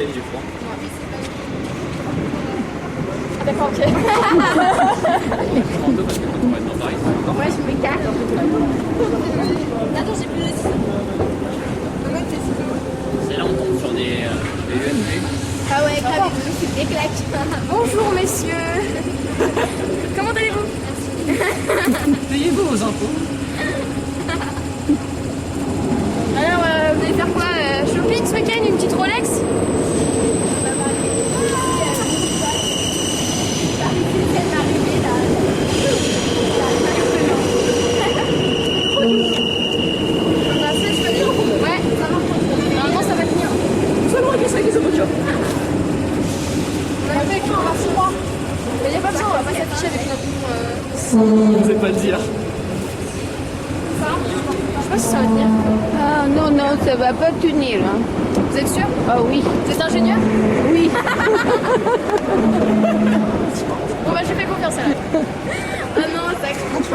peine, j'ai froid. D'accord, ok. Je prends deux parce que quand on va être dans Paris, Moi, je m'écarte. Attends, j'ai plus de ciseaux. c'est là on tombe sur des USB. Ah ouais, grave, des claques. Bonjour, messieurs. Comment allez-vous? Payez-vous vos impôts. Alors, vous allez faire quoi? Shopping ce week-end? Une petite Rolex? On sait pas le dire. Je sais pas si ça va tenir. Ah non, non, ça va pas tenir. Hein. Vous êtes sûr? Ah oui. Vous êtes ingénieur? Oui. Bon bah je fais confiance à la. Ah non, ça craque.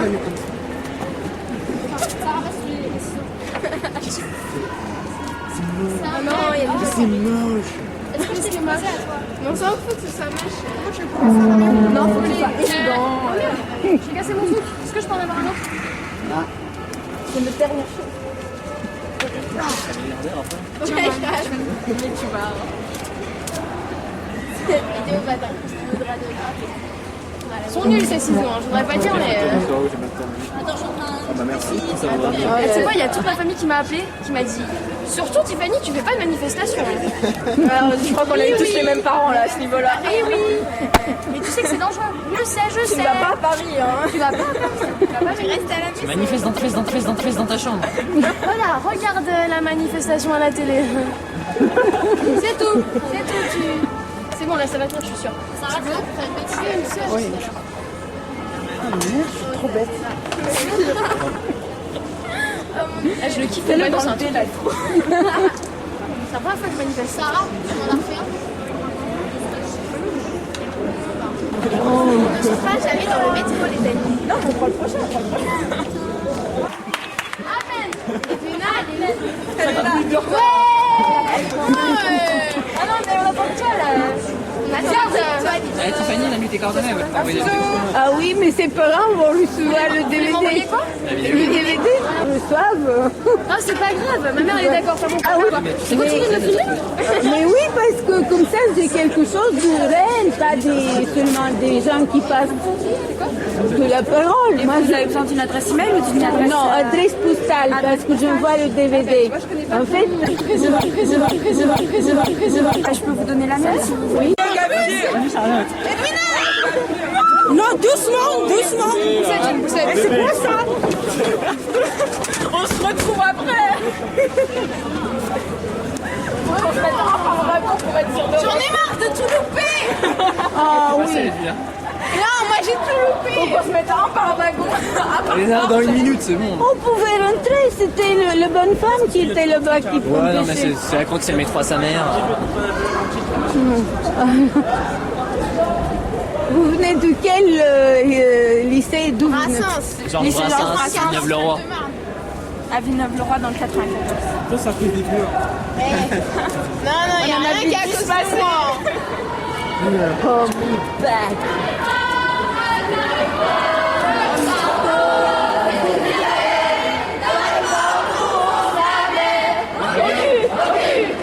Ça ramasse les ciseaux. Ah non, il y a des C'est moche. Est-ce que je t'ai moche à toi? Mais on s'en fout que ce soit moche. Non, faut que les... J'ai cassé mon truc. Est-ce que je peux en avoir un autre? C'est le dernier chose. Ok, je rêve. Mais tu vas. Cette vidéo va t'inquiéter de gratter. Ils sont nuls ces ciseaux, hein. Je voudrais pas dire, mais. Attends, je suis en train de. Bah merci. Tu sais quoi, il y a toute ma famille qui m'a appelé, qui m'a dit surtout Tiffany, tu fais pas de manifestation. Alors, je crois qu'on a eu tous les mêmes parents là à ce niveau-là. Eh oui. Mais tu sais que c'est dangereux. Je sais. Tu vas pas à Paris, hein. Tu vas pas à Paris. Tu vas pas, tu restes à la maison. Manifeste dans ta chambre. Voilà, regarde la manifestation à la télé. C'est tout. C'est bon, là ça va tenir, je suis sûre. Ça va, t'as une bêtise, une sœur. Oui. Ah merde, je suis trop bête. Ah, je le kiffe, Fais-le le dans c'est un le thé, truc. là. C'est la première fois que je manifeste. Sarah, tu m'en as refait un? Je sais pas, j'allais dans le métro, les amis. Non, on prend le prochain, Amen. Et Luna, elle est là. Elle est là. Ouais. Ah non, mais on attend que toi, là. On attend toi. Tiffany, elle a mis tes coordonnées, elle va t'envoyer des textos. Ah oui, mais ses parents vont recevoir le Vous DVD. m'envoyez quoi? Le DVD reçoivent. Ah, c'est pas grave, ma mère elle est d'accord, ça bon. Ah oui, C'est continue de le filmer? mais oui, parce que comme ça, j'ai quelque chose de réel, pas seulement des gens qui passent de la parole. Moi, Vous avez besoin d'une adresse email ou d'une adresse non, adresse postale, parce que j'envoie le DVD. En fait, Je peux vous donner la mienne si vous voulez. oui. Non, doucement. C'est quoi ça? On se retrouve après. J'en ai marre de tout louper. Ah oui. Non, moi j'ai tout loupé. On se mettre un par wagon. Elle est là dans une minute, c'est bon. On pouvait rentrer, c'était la bonne femme qui était là-bas qui Ouais, non, mais promptait. c'est la croix que c'est le métro à sa mère. Vous venez de quel lycée? D'où vous venez? Genre Brassens, Villeneuve-le-Roi. À Villeneuve-le-Roi dans le 94. Toi, ça fait des pleurs. Non, il y a rien qui a cause de moi. Oh, back.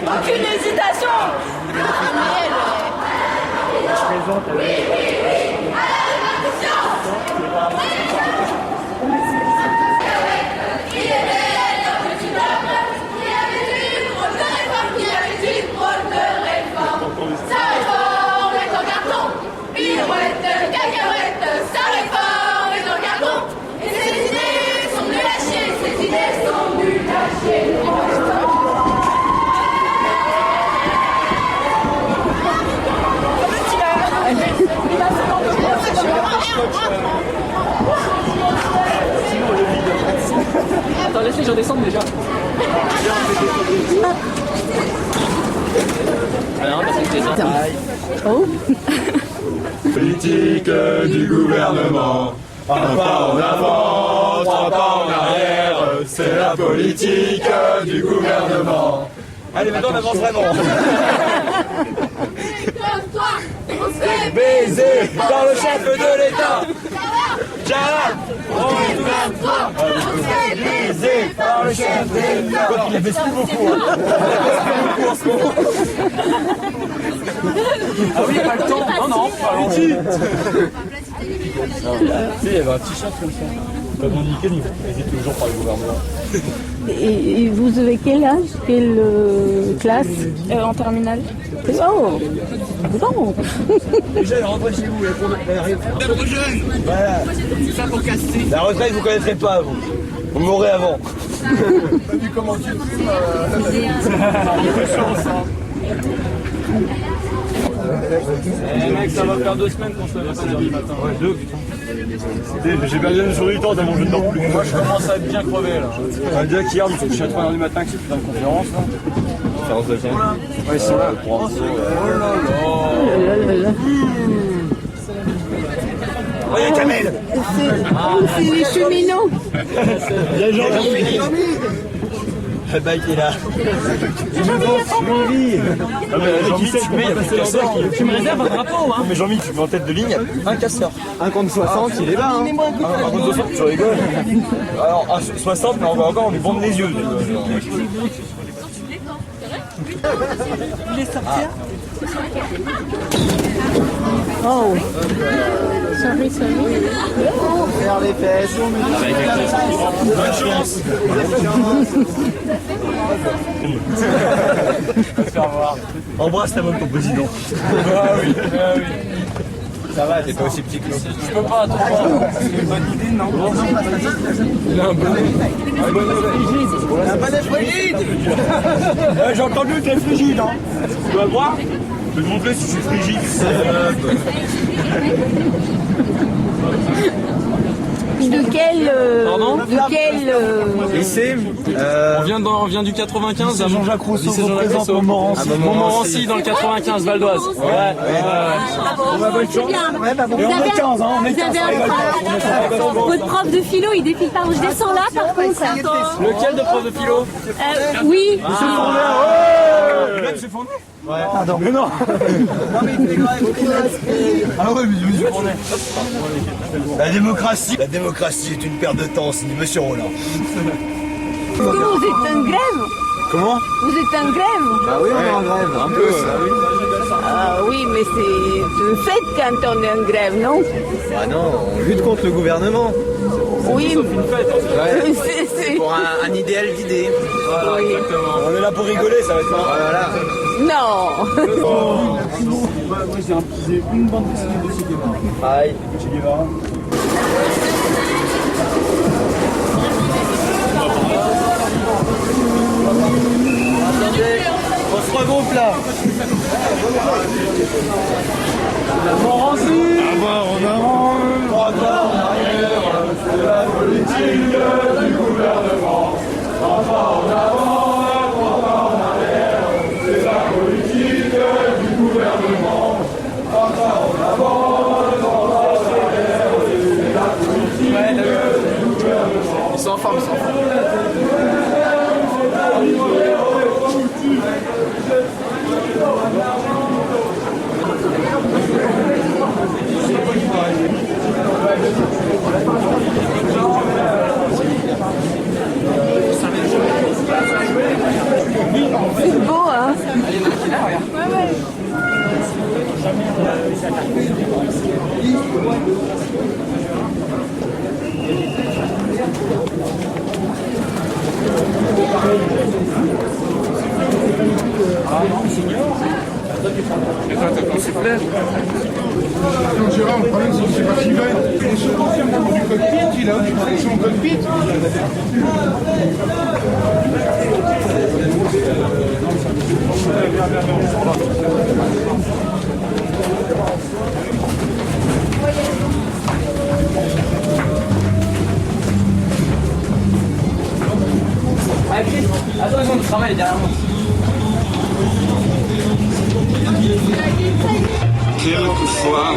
Aucune hésitation. Je présente Attends, laisse les gens descendre déjà. Alors, parce que c'est ça. Oh. politique du gouvernement. Un pas en avant, trois pas en arrière, c'est la politique du gouvernement. Allez, maintenant on avance vraiment. Industrialisé par le chef de l'État. Industrialisé par le chef de l'État. Il baisse plus beaucoup. Il baisse plus beaucoup en ce moment. Ah oui, pas le temps. Non, non, pas allons-y. Il y avait un t-shirt comme ça. Pas bon nickel, il était toujours par le gouvernement. Et vous avez quel âge? Quelle classe? En terminale. Oh, bon. Déjà, rentrez chez vous, la retraite. Voilà. C'est ça pour casser. La retraite, vous ne connaîtrez pas, vous. Vous mourrez avant. T'as vu comment tu fumes Eh mec, ça va faire 2 semaines qu'on se lève à 6h du matin. Ouais, 2, putain. J'ai perdu une journée du temps tellement je ne dors plus. Moi, je commence à être bien crevé là. Un gars qui hier, je me suis couché à 3h du matin avec cette putain de conférence là. Conférence de film. Ouais, ils sont là. Oh là là. Voyez Kamel. C'est les cheminots. Il y a Jean-Philippe. Le bail qui est là. Jean-Mi. Ah mais Jean-Mi, tu mets, il y a plus de casseurs. Tu me réserves un drapeau, hein? Mais Jean-Mi, tu mets en tête de ligne, il y a un casseur. Un contre 60, il est là. Hein. Un contre 60, tu rigoles. Alors, à 60, mais encore, on lui bande les yeux. Il est sorti. Oh. Sorry. Faire les fesses. Bonne chance. Embrasse ta bonne ton président. Ah oui, ah oui. Ça va, t'es pas aussi petit que nous. Je peux pas, attends. C'est une bonne idée, non? Il a un bonnet. Un bonnet frigide. J'ai entendu que t'es frigide, hein. Tu vas voir? Je vais te montrer si je suis frigide. De quel... Pardon? De quel... Lycée On vient du 95 à Jean-Jacques Rousseau, lycée Jean-Jacques Rousseau. Montmorency dans le 95, Val d'Oise. Ouais. bonne chance. Vous avez votre prof de philo, il défile par où je descends là par contre. Lequel de prof de philo? Oui. Monsieur Fournet. Ouais. Pardon. Mais non. Ah ouais, mais Monsieur Fournet. La démocratie est une perte de temps, c'est dit Monsieur Roland. Vous êtes en grève? Comment? Vous êtes en grève? Bah oui, on est en grève. Un peu, Ah oui, mais c'est une fête quand on est en grève, non? Ah non, on lutte contre le gouvernement. Oui, Ouais. c'est... Pour un idéal d'idée. Voilà, exactement. On est là pour rigoler, ça va être marrant. Voilà. Non. Moi, j'ai une bande dessinée de Che Guevara. Pareil. Che Guevara. Attendez, on se regroupe là. Montmorency. Avoir en avant, droit en arrière, c'est la politique du gouvernement. Pas en avant, droit en arrière, c'est la politique du gouvernement. Pas en avant, droit en arrière, c'est la politique du gouvernement. Ils sont en forme, C'est beau, hein? Non, Gérard, le problème, c'est que c'est pas qu'il va être. Il est sur du cockpit, il a occupé son cockpit. Attends, ils ont du travail derrière moi. Quelquefois,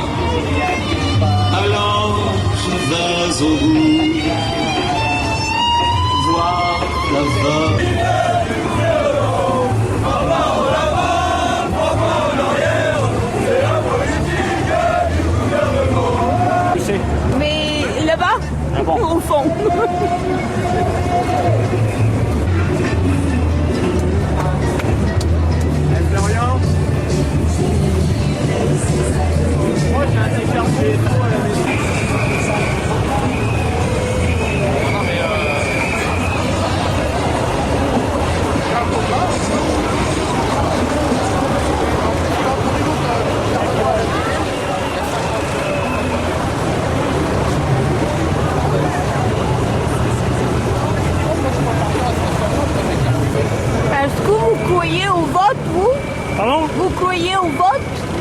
alors je vais au bout, voir la vague.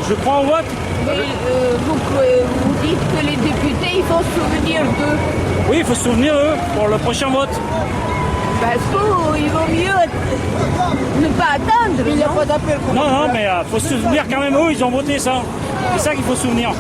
Je prends au vote. Mais vous dites que les députés, il faut se souvenir d'eux. Oui, il faut se souvenir eux pour le prochain vote. Parce qu'il vaut mieux ne pas attendre. Il n'y a pas d'appel. Non, non, mais il faut se souvenir quand même eux, ils ont voté ça. C'est ça qu'il faut se souvenir.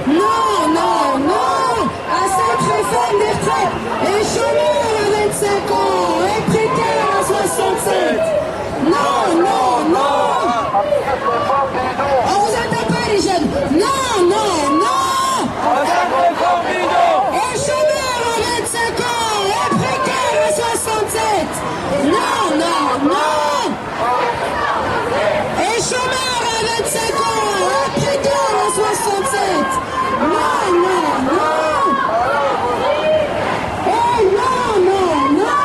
Non, non, non à cette réforme des retraites. Et chômeur à 25 ans et précaire à 67. Non, non, non. On vous entend pas les jeunes. Non, non, non. Et chômeur à 25 ans et précaire à 67. Non, non, non. Et chômeur à 25 ans et précaire à 67. Non, non, non. Oh non, non, non.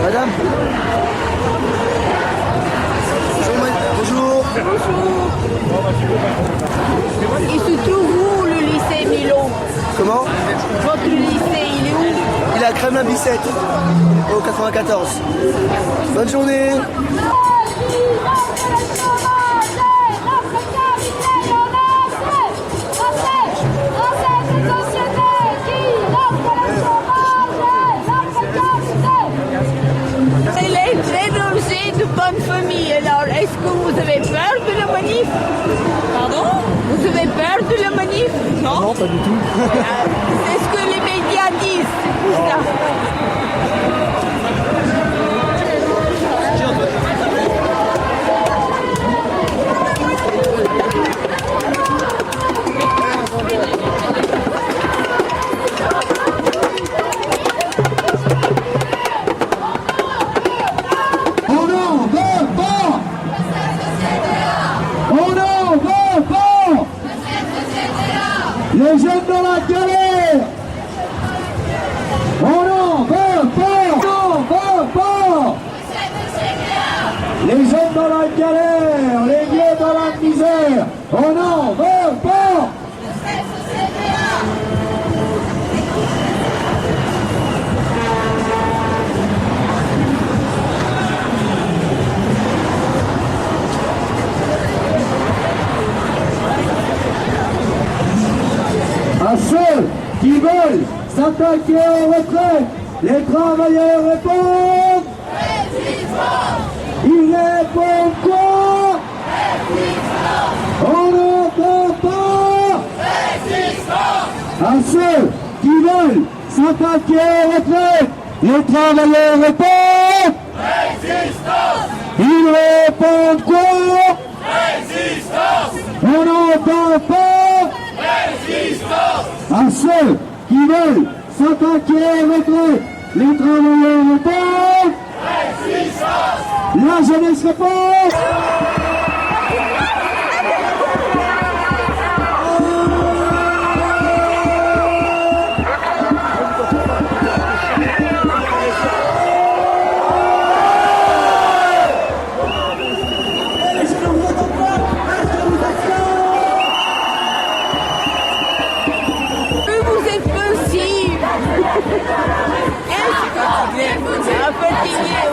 Madame. Bonjour. Il se trouve où le lycée Milo? Comment? Votre lycée, il est où? Il est à Kremlin-Bicêtre, au 94. Bonne journée. Elle est très danger de bonne famille. Alors, est-ce que vous avez peur de la manif? Pardon? Vous avez peur de la manif? Non. Non, pas du tout. C'est ce que les médias disent, c'est pour ça. On n'en veut pas. On n'en veut pas. Les jeunes dans la galère. On n'en veut pas. On n'en veut pas. Les jeunes dans la galère, les vieux dans la misère. On n'en veut pas. À ceux qui veulent s'attaquer aux retraites, les travailleurs répondent. Ils répondent quoi? On n'entend pas. À ceux qui veulent s'attaquer aux retraites, les travailleurs répondent. Ils répondent quoi? On n'entend pas. À ceux qui veulent s'attaquer aux retraites, les travailleurs répondent. La jeunesse répond.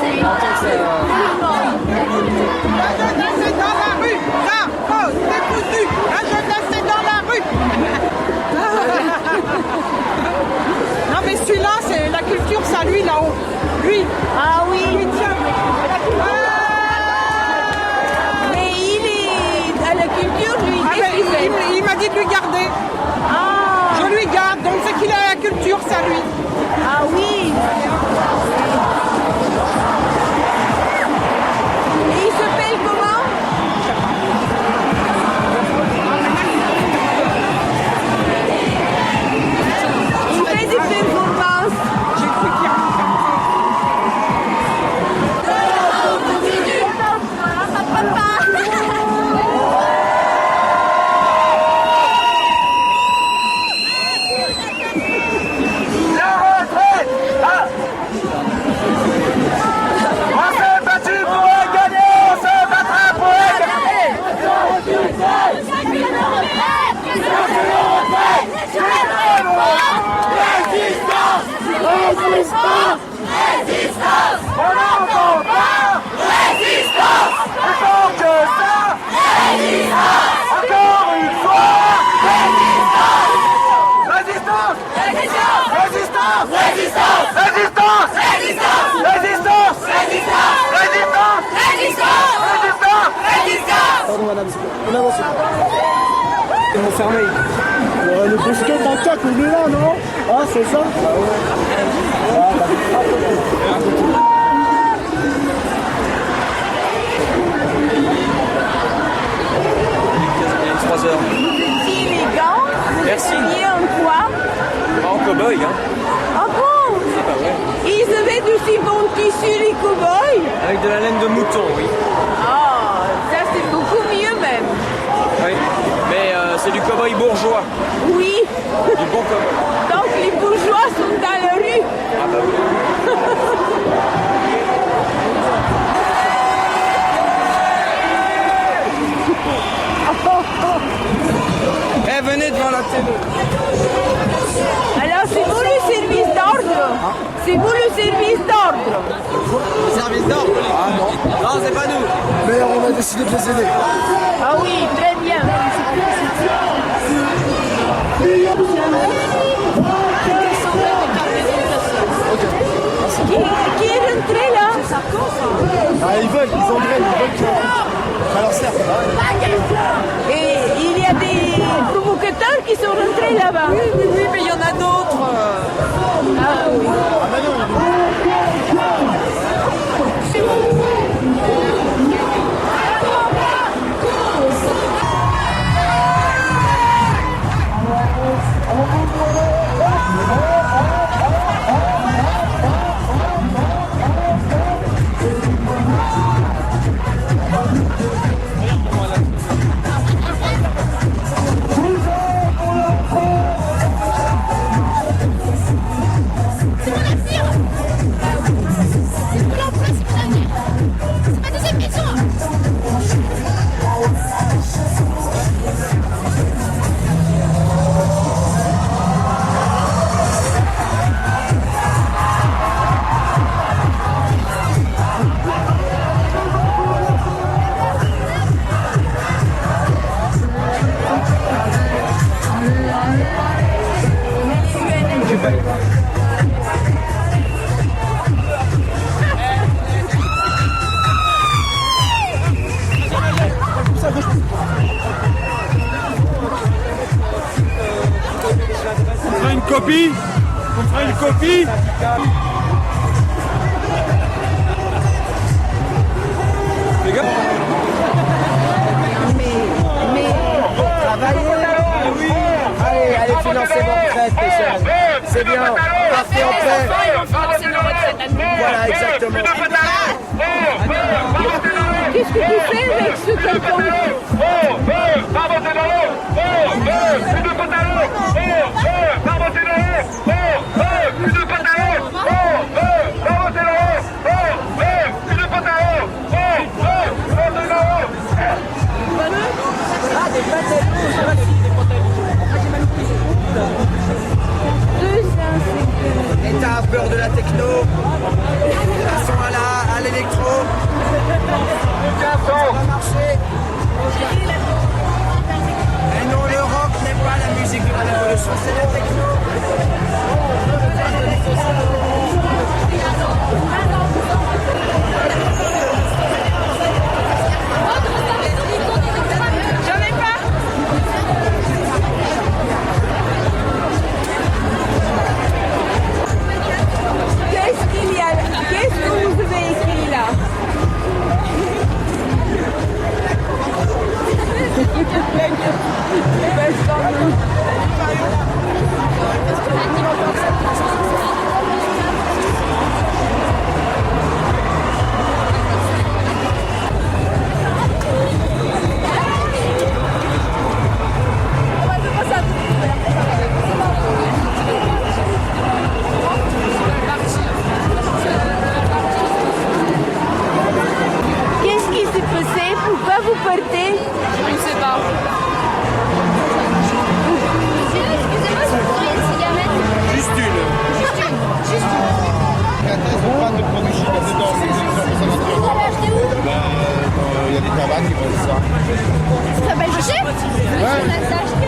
oui. La jeunesse est dans la rue. Ça, oh, c'est foutu. La jeunesse est dans la rue. Non mais celui-là, c'est la culture, ça lui là-haut. Lui. Ah oui. Lui, tiens. Mais il est à la culture, lui. Ah, Qu'est-ce qu'il fait? il m'a dit de lui garder. Ah. Je lui garde, donc c'est qu'il a la culture, ça lui. Ah oui. Et il s'appelle comment? Il fait des performances. J'ai cru qu'il y a... Pardon madame, on avance. Ils vont fermer. Le bosquet manque, on est là, non? Ah, c'est ça? Ah ouais. 3 heures. C'est élégant. Merci. Habillé en quoi? En cow-boy, hein. Ah bon? Ils avaient de si bons tissus, les cow-boys. Avec de la laine de mouton, oui. Ah, ça c'est beaucoup mieux même. Oui. Mais c'est du cow-boy bourgeois. Oui. Du bon cow-boy. Donc les bourgeois sont dans la rue. Ah bah oui. Eh, venez devant la télé. Alors c'est vous le service d'ordre. C'est vous le service d'ordre. Service d'ordre? Ah non. Non, c'est pas nous. Mais on a décidé de les aider. Ah oui, très bien. Qui est rentré là? Ah, ils engrainent, ils veulent que ça leur serve. Et il y a des provocateurs qui sont rentrés là-bas. Oui, mais il y en a d'autres. Ah oui. On fera une copie. On fera une copie. Les gars. Mais travaillez. Allez, allez financer votre retraite, les jeunes. C'est bien, partez en paix. Voilà, exactement. Qu'est-ce que tu fais avec ce carton? Et t'as peur de la techno. Elles sont à la Qu'est-ce qui s'est passé? Pourquoi vous partez? Je ne sais pas. Excusez-moi, si vous voulez une cigarette. Juste une. Pas de produits chimiques dedans, c'est Vous l'avez acheté où? il y a des tabacs qui vendent ça. Ça s'appelle Rocher? On l'a acheté.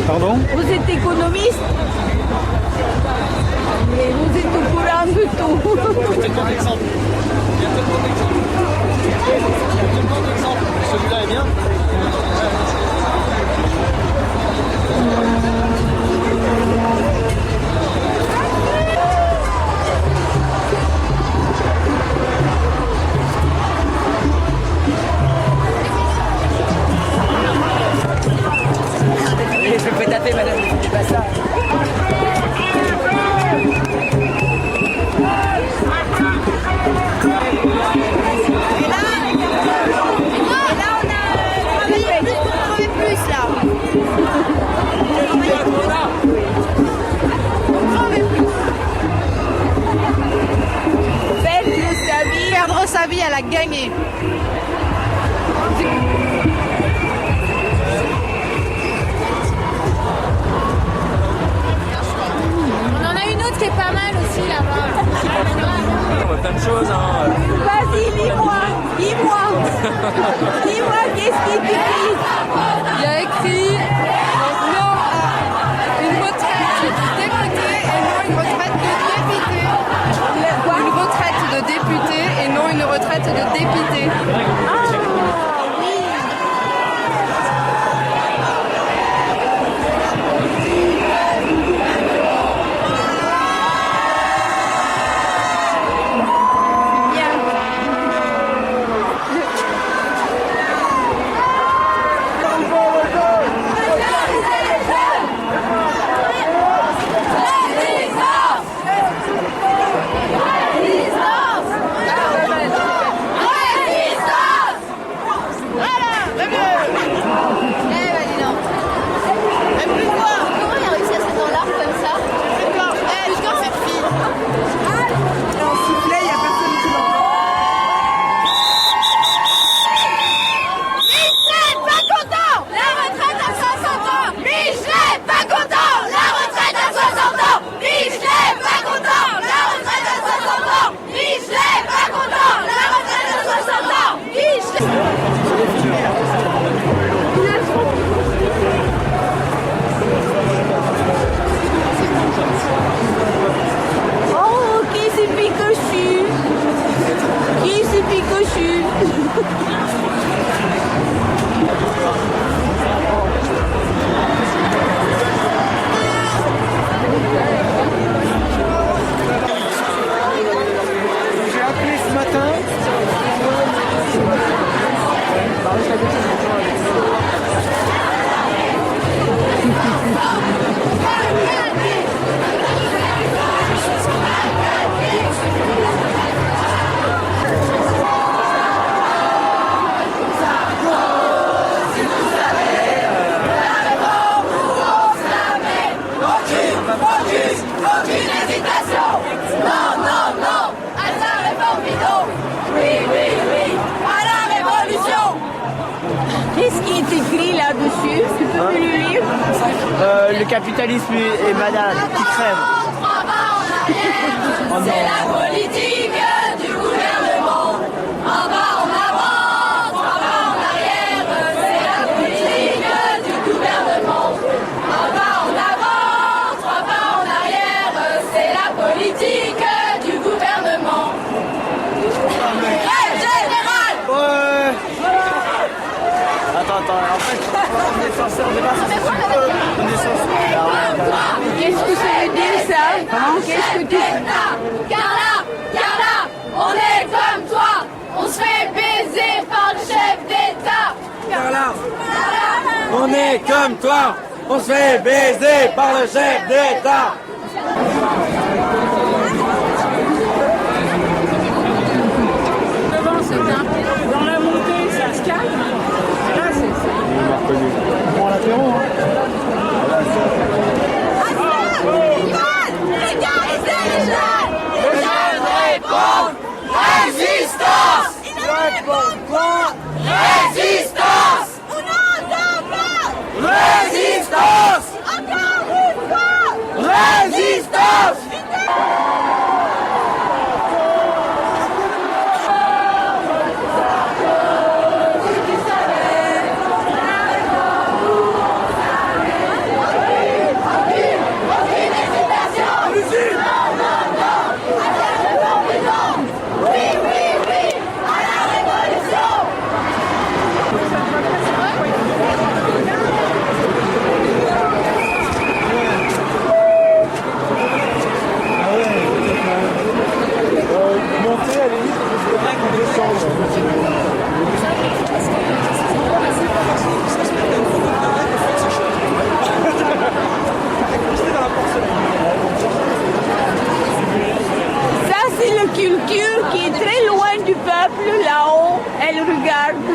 Pardon? Vous êtes économiste? Mais vous êtes au courant de tout. Celui-là est bien. Je peux taper, madame, ne faites pas ça. Perdre sa vie, elle a gagné. On en a une autre qui est pas mal aussi là-bas. On voit plein de choses. Hein. Vas-y, dis-moi. Dis-moi, qu'est-ce qui t'écrit? Il y a écrit non à une retraite de député et non une retraite de député. Une retraite de député et non une retraite de député. aucune hésitation. Non, non, non, à la réforme Bido. Oui, oui, oui, à la révolution. Qu'est-ce qui est écrit là-dessus? Tu peux me le lire? Le capitalisme est malade, qui crève. C'est la politique du gouvernement. En bas, en avant, 3 pas en arrière. C'est la politique du gouvernement. En bas, en avant, 3 pas en arrière. C'est la politique du gouvernement. Grève générale. Ouais. Attends, en fait, on est censé Qu'est-ce que ça veut dire ça? Qu'est-ce que tu... Carla, on est comme toi. On se fait baiser par le chef d'État. Carla, on est comme toi. On se fait baiser par le chef d'État. Devant, c'est un peu... Dans la montée, ça se calme. Là, c'est... Bon, l'apéro, hein. Résistance! Résistance! Résistance! Résistance! Ça, c'est le culture qui est très loin du peuple, là-haut. Elle regarde.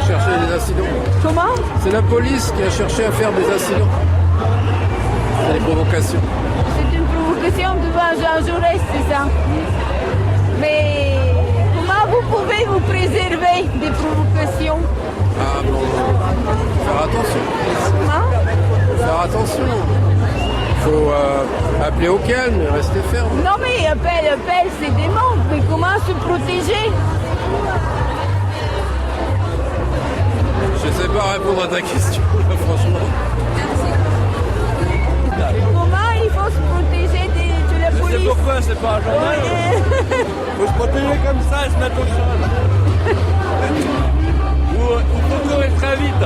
Chercher des incidents. Comment? C'est la police qui a cherché à faire des incidents. C'est des provocations. C'est une provocation devant Jean Jaurès, c'est ça? Mais comment vous pouvez vous préserver des provocations? Ah bon, faire attention. Comment? Faire attention. Faut appeler au calme et rester ferme. Non mais appel, c'est des mots. Mais comment se protéger? Je sais pas répondre à ta question, franchement. Comment il faut se protéger de la police? C'est pourquoi c'est pas un journal. Faut se protéger comme ça et se mettre au sol. Ou faut courir très vite.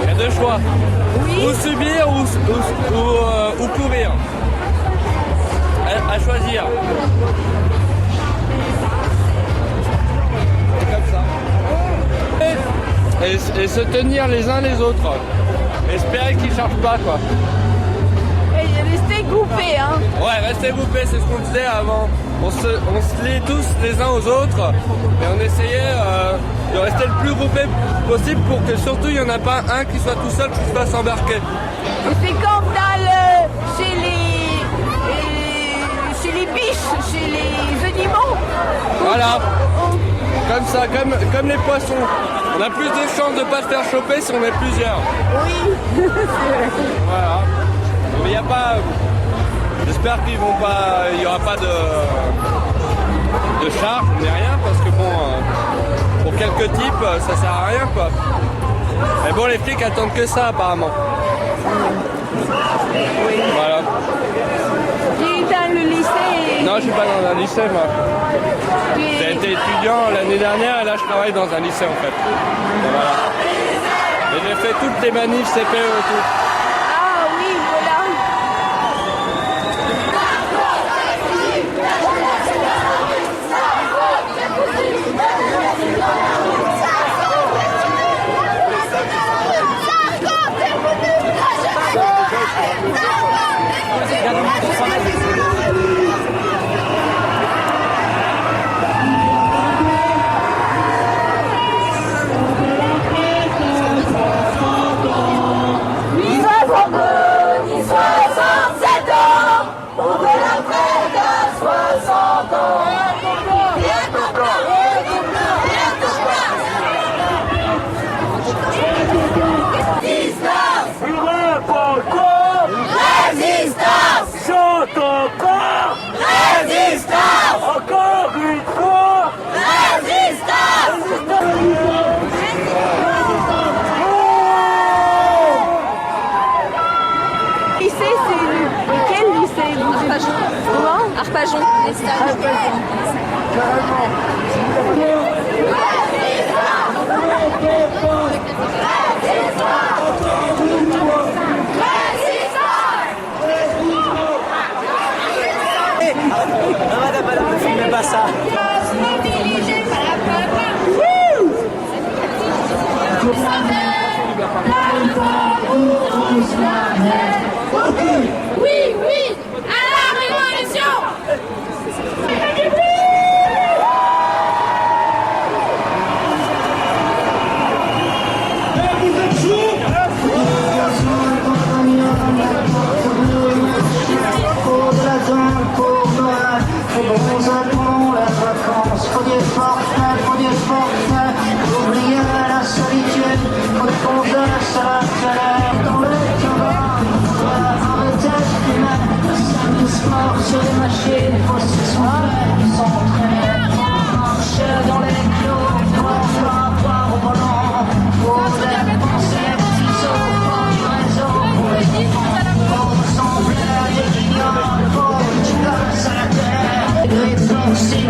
Il y a 2 choix. Oui. Ou subir ou courir. À choisir. C'est comme ça. Et se tenir les uns les autres. Espérer qu'ils ne chargent pas, quoi. Et rester groupés, hein. Ouais, rester groupés, c'est ce qu'on faisait avant. On se liait tous les uns aux autres et on essayait de rester le plus groupé possible pour que surtout il n'y en a pas un qui soit tout seul qui se fasse embarquer. Et c'est comme chez les biches, chez les animaux. Voilà, comme ça, comme les poissons. On a plus de chances de ne pas se faire choper si on est plusieurs. Oui, c'est vrai. Voilà. Mais il n'y a pas... J'espère qu'il n'y aura pas de charge, mais rien, parce que bon, pour quelques types, ça sert à rien, quoi. Mais bon, les flics attendent que ça, apparemment. Voilà. Tu es dans le lycée? Non, je suis pas dans un lycée, moi. J'ai été étudiant l'année dernière, et là, je travaille dans un lycée, en fait. Voilà. Et j'ai fait toutes les manifs CPE et tout. Ah oui, voilà. Lycée, c'est quel lycée? Arpajon. Comment? Arpajon. Madame, ne filmez pas ça. Oui, oui, à la révolution.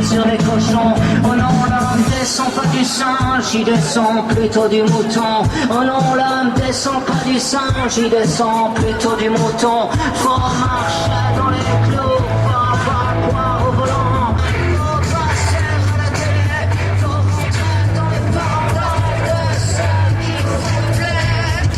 Sur les cochons, oh non, l'homme descend pas du singe, il descend plutôt du mouton. Oh non, l'homme descend pas du singe, il descend plutôt du mouton. Faut marcher dans les clous, faut pas boire au volant, faut passer à la télé, faut rentrer dans les paroles de ceux qui vous plaisent.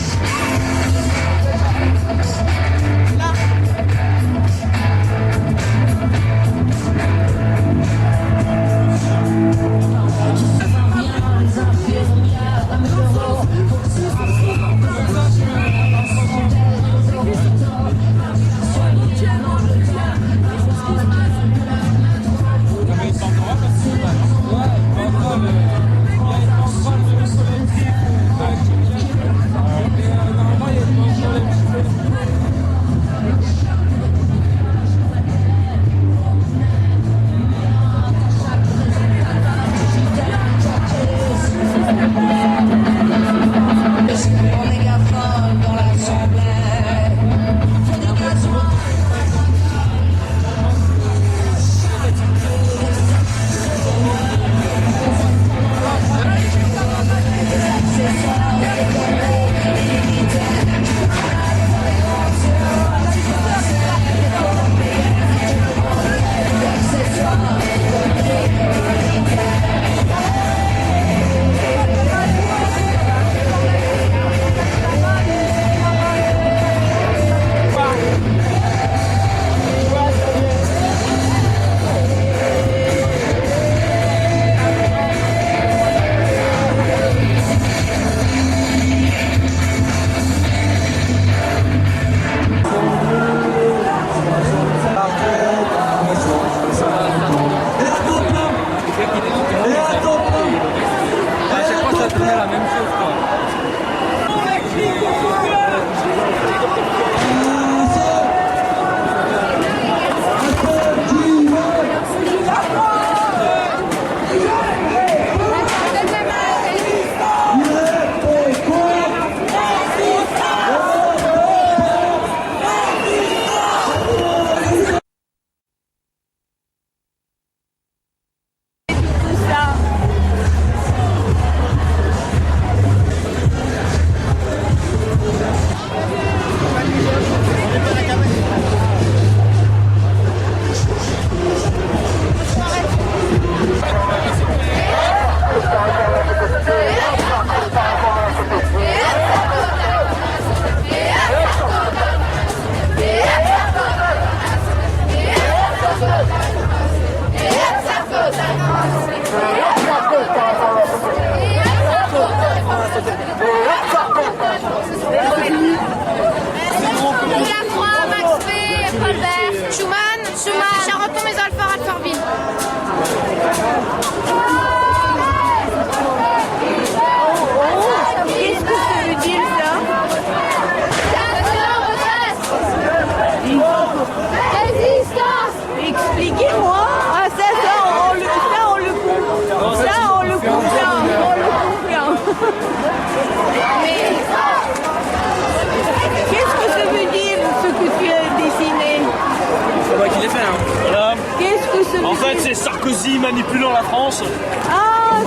Sarkozy manipulant la France. Ah,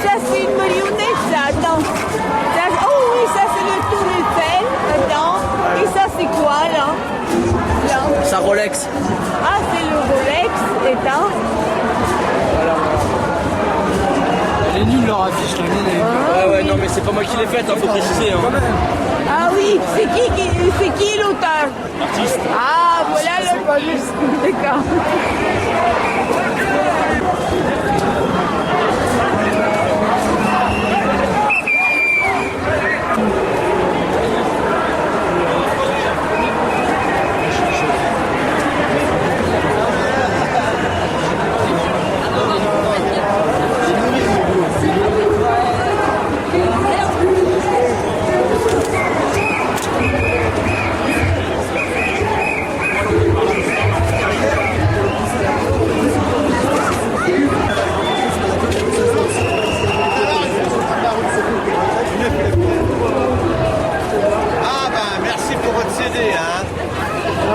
ça c'est une marionnette, ça, attends. Oh oui, ça c'est le Tour Eiffel, attends. Et ça c'est quoi, là? Sa Rolex. Ah, c'est le Rolex, attends. Elle est nulle leur affiche, là. Ouais, non, mais c'est pas moi qui l'ai faite, faut préciser. Hein. Ah oui, c'est qui l'auteur? Artiste. Ah, voilà le bonus. D'accord.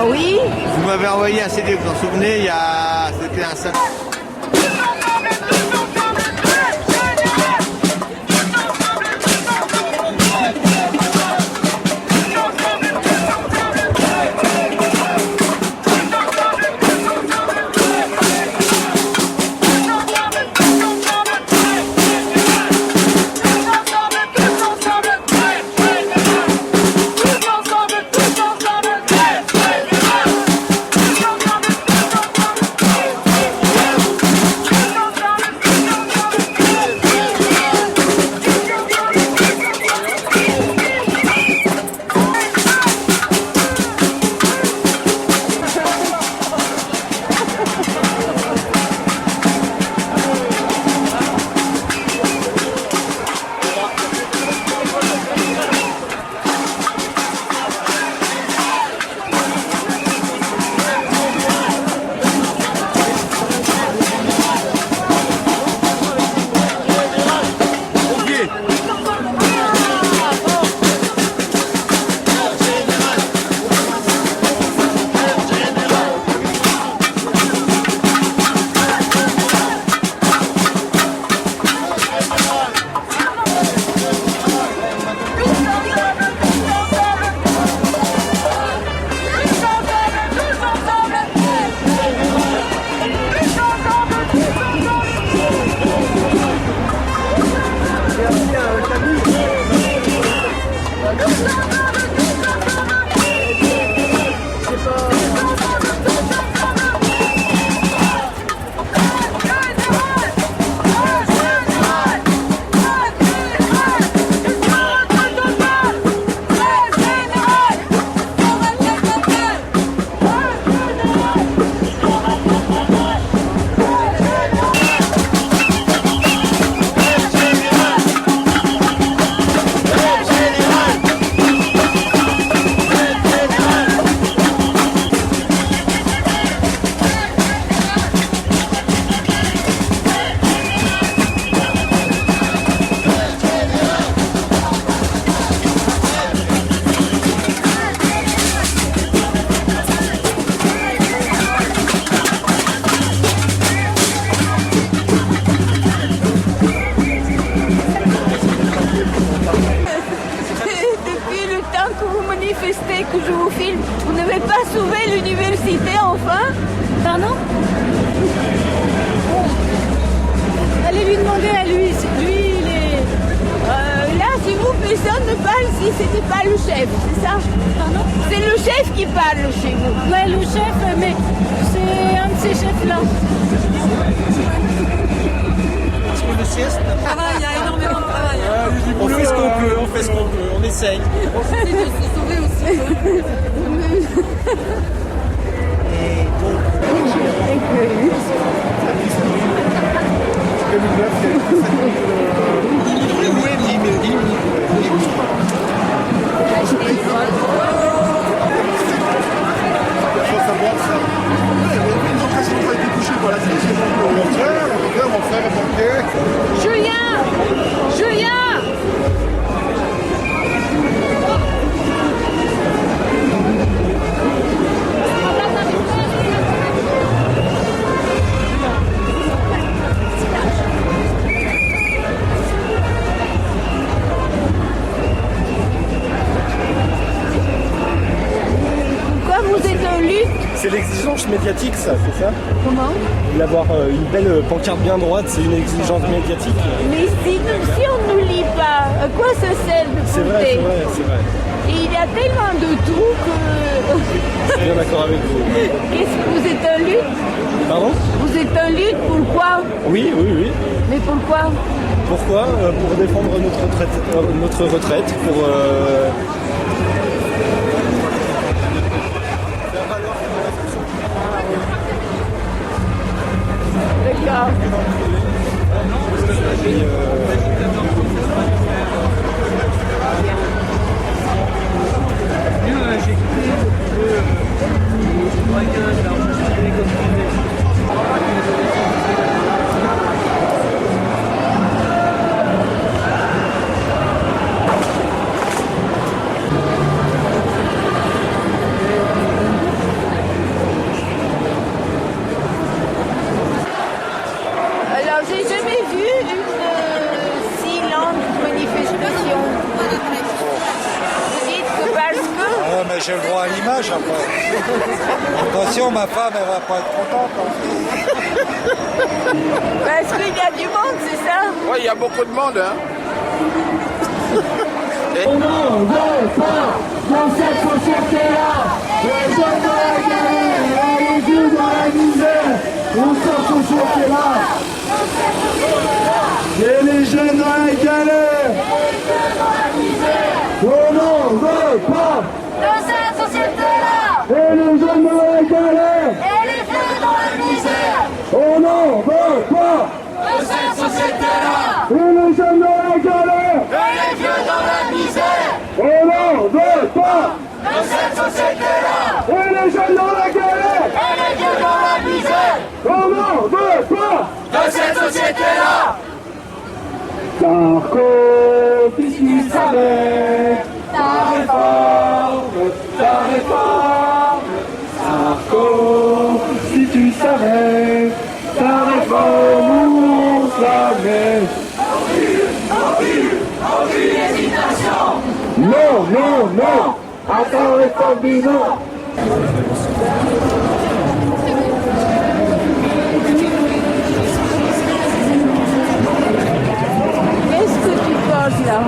Ah oui? Vous m'avez envoyé un CD, vous vous en souvenez, c'était un samedi. Que je vous filme, vous n'avez pas sauvé l'université enfin? Pardon? Allez lui demander à lui. Lui, il est... là, si vous, personne ne parle si c'était pas le chef, c'est ça? Pardon? C'est le chef qui parle chez vous. Ouais, le chef, mais c'est un de ces chefs-là. Parce que le sieste. Il y a énormément de travail. On fait ce qu'on peut, on essaye. On essaie de se sauver aussi. Et donc... Julien! C'est l'exigence médiatique, ça, c'est ça? Comment? D'avoir une belle pancarte bien droite, c'est une exigence médiatique. Mais si on ne lit pas, à quoi ça sert de C'est vrai, voter? c'est vrai, c'est vrai. Et il y a tellement de trous que... Je suis bien d'accord avec vous. Qu'est-ce que vous êtes en lutte? Pardon? Vous êtes en lutte, pourquoi? Oui, oui, oui. Mais pourquoi? Pourquoi? Pour défendre notre retraite, pour... D'accord. Alors, j'ai jamais vu une si longue manifestation. Vous dites que parce que... Ah, mais j'ai le droit à l'image après. Attention, ma femme, elle va pas être contente. Parce qu'il y a du monde, c'est ça? Oui, il y a beaucoup de monde. Hein. On n'en veut pas dans cette société-là. Les jeunes dans la galère, les vieux dans la misère. Dans cette société-là. Et les jeunes dans la galère. On n'en veut pas Dans cette société-là. et les jeunes dans la galère. Et les vieux dans la misère. On n'en veut pas Dans cette société-là. et les jeunes dans la galère. Et les vieux dans la misère. On n'en veut pas Dans cette société-là. et les jeunes dans la galère. Et les vieux dans la misère. On n'en veut pas Dans cette société-là. Sarko, si tu savais ta réforme, Sarko, si tu savais ta réforme, où on savait. Aucune hésitation. Non, non, non, à ta réforme du non. Qu'est-ce que tu poses là?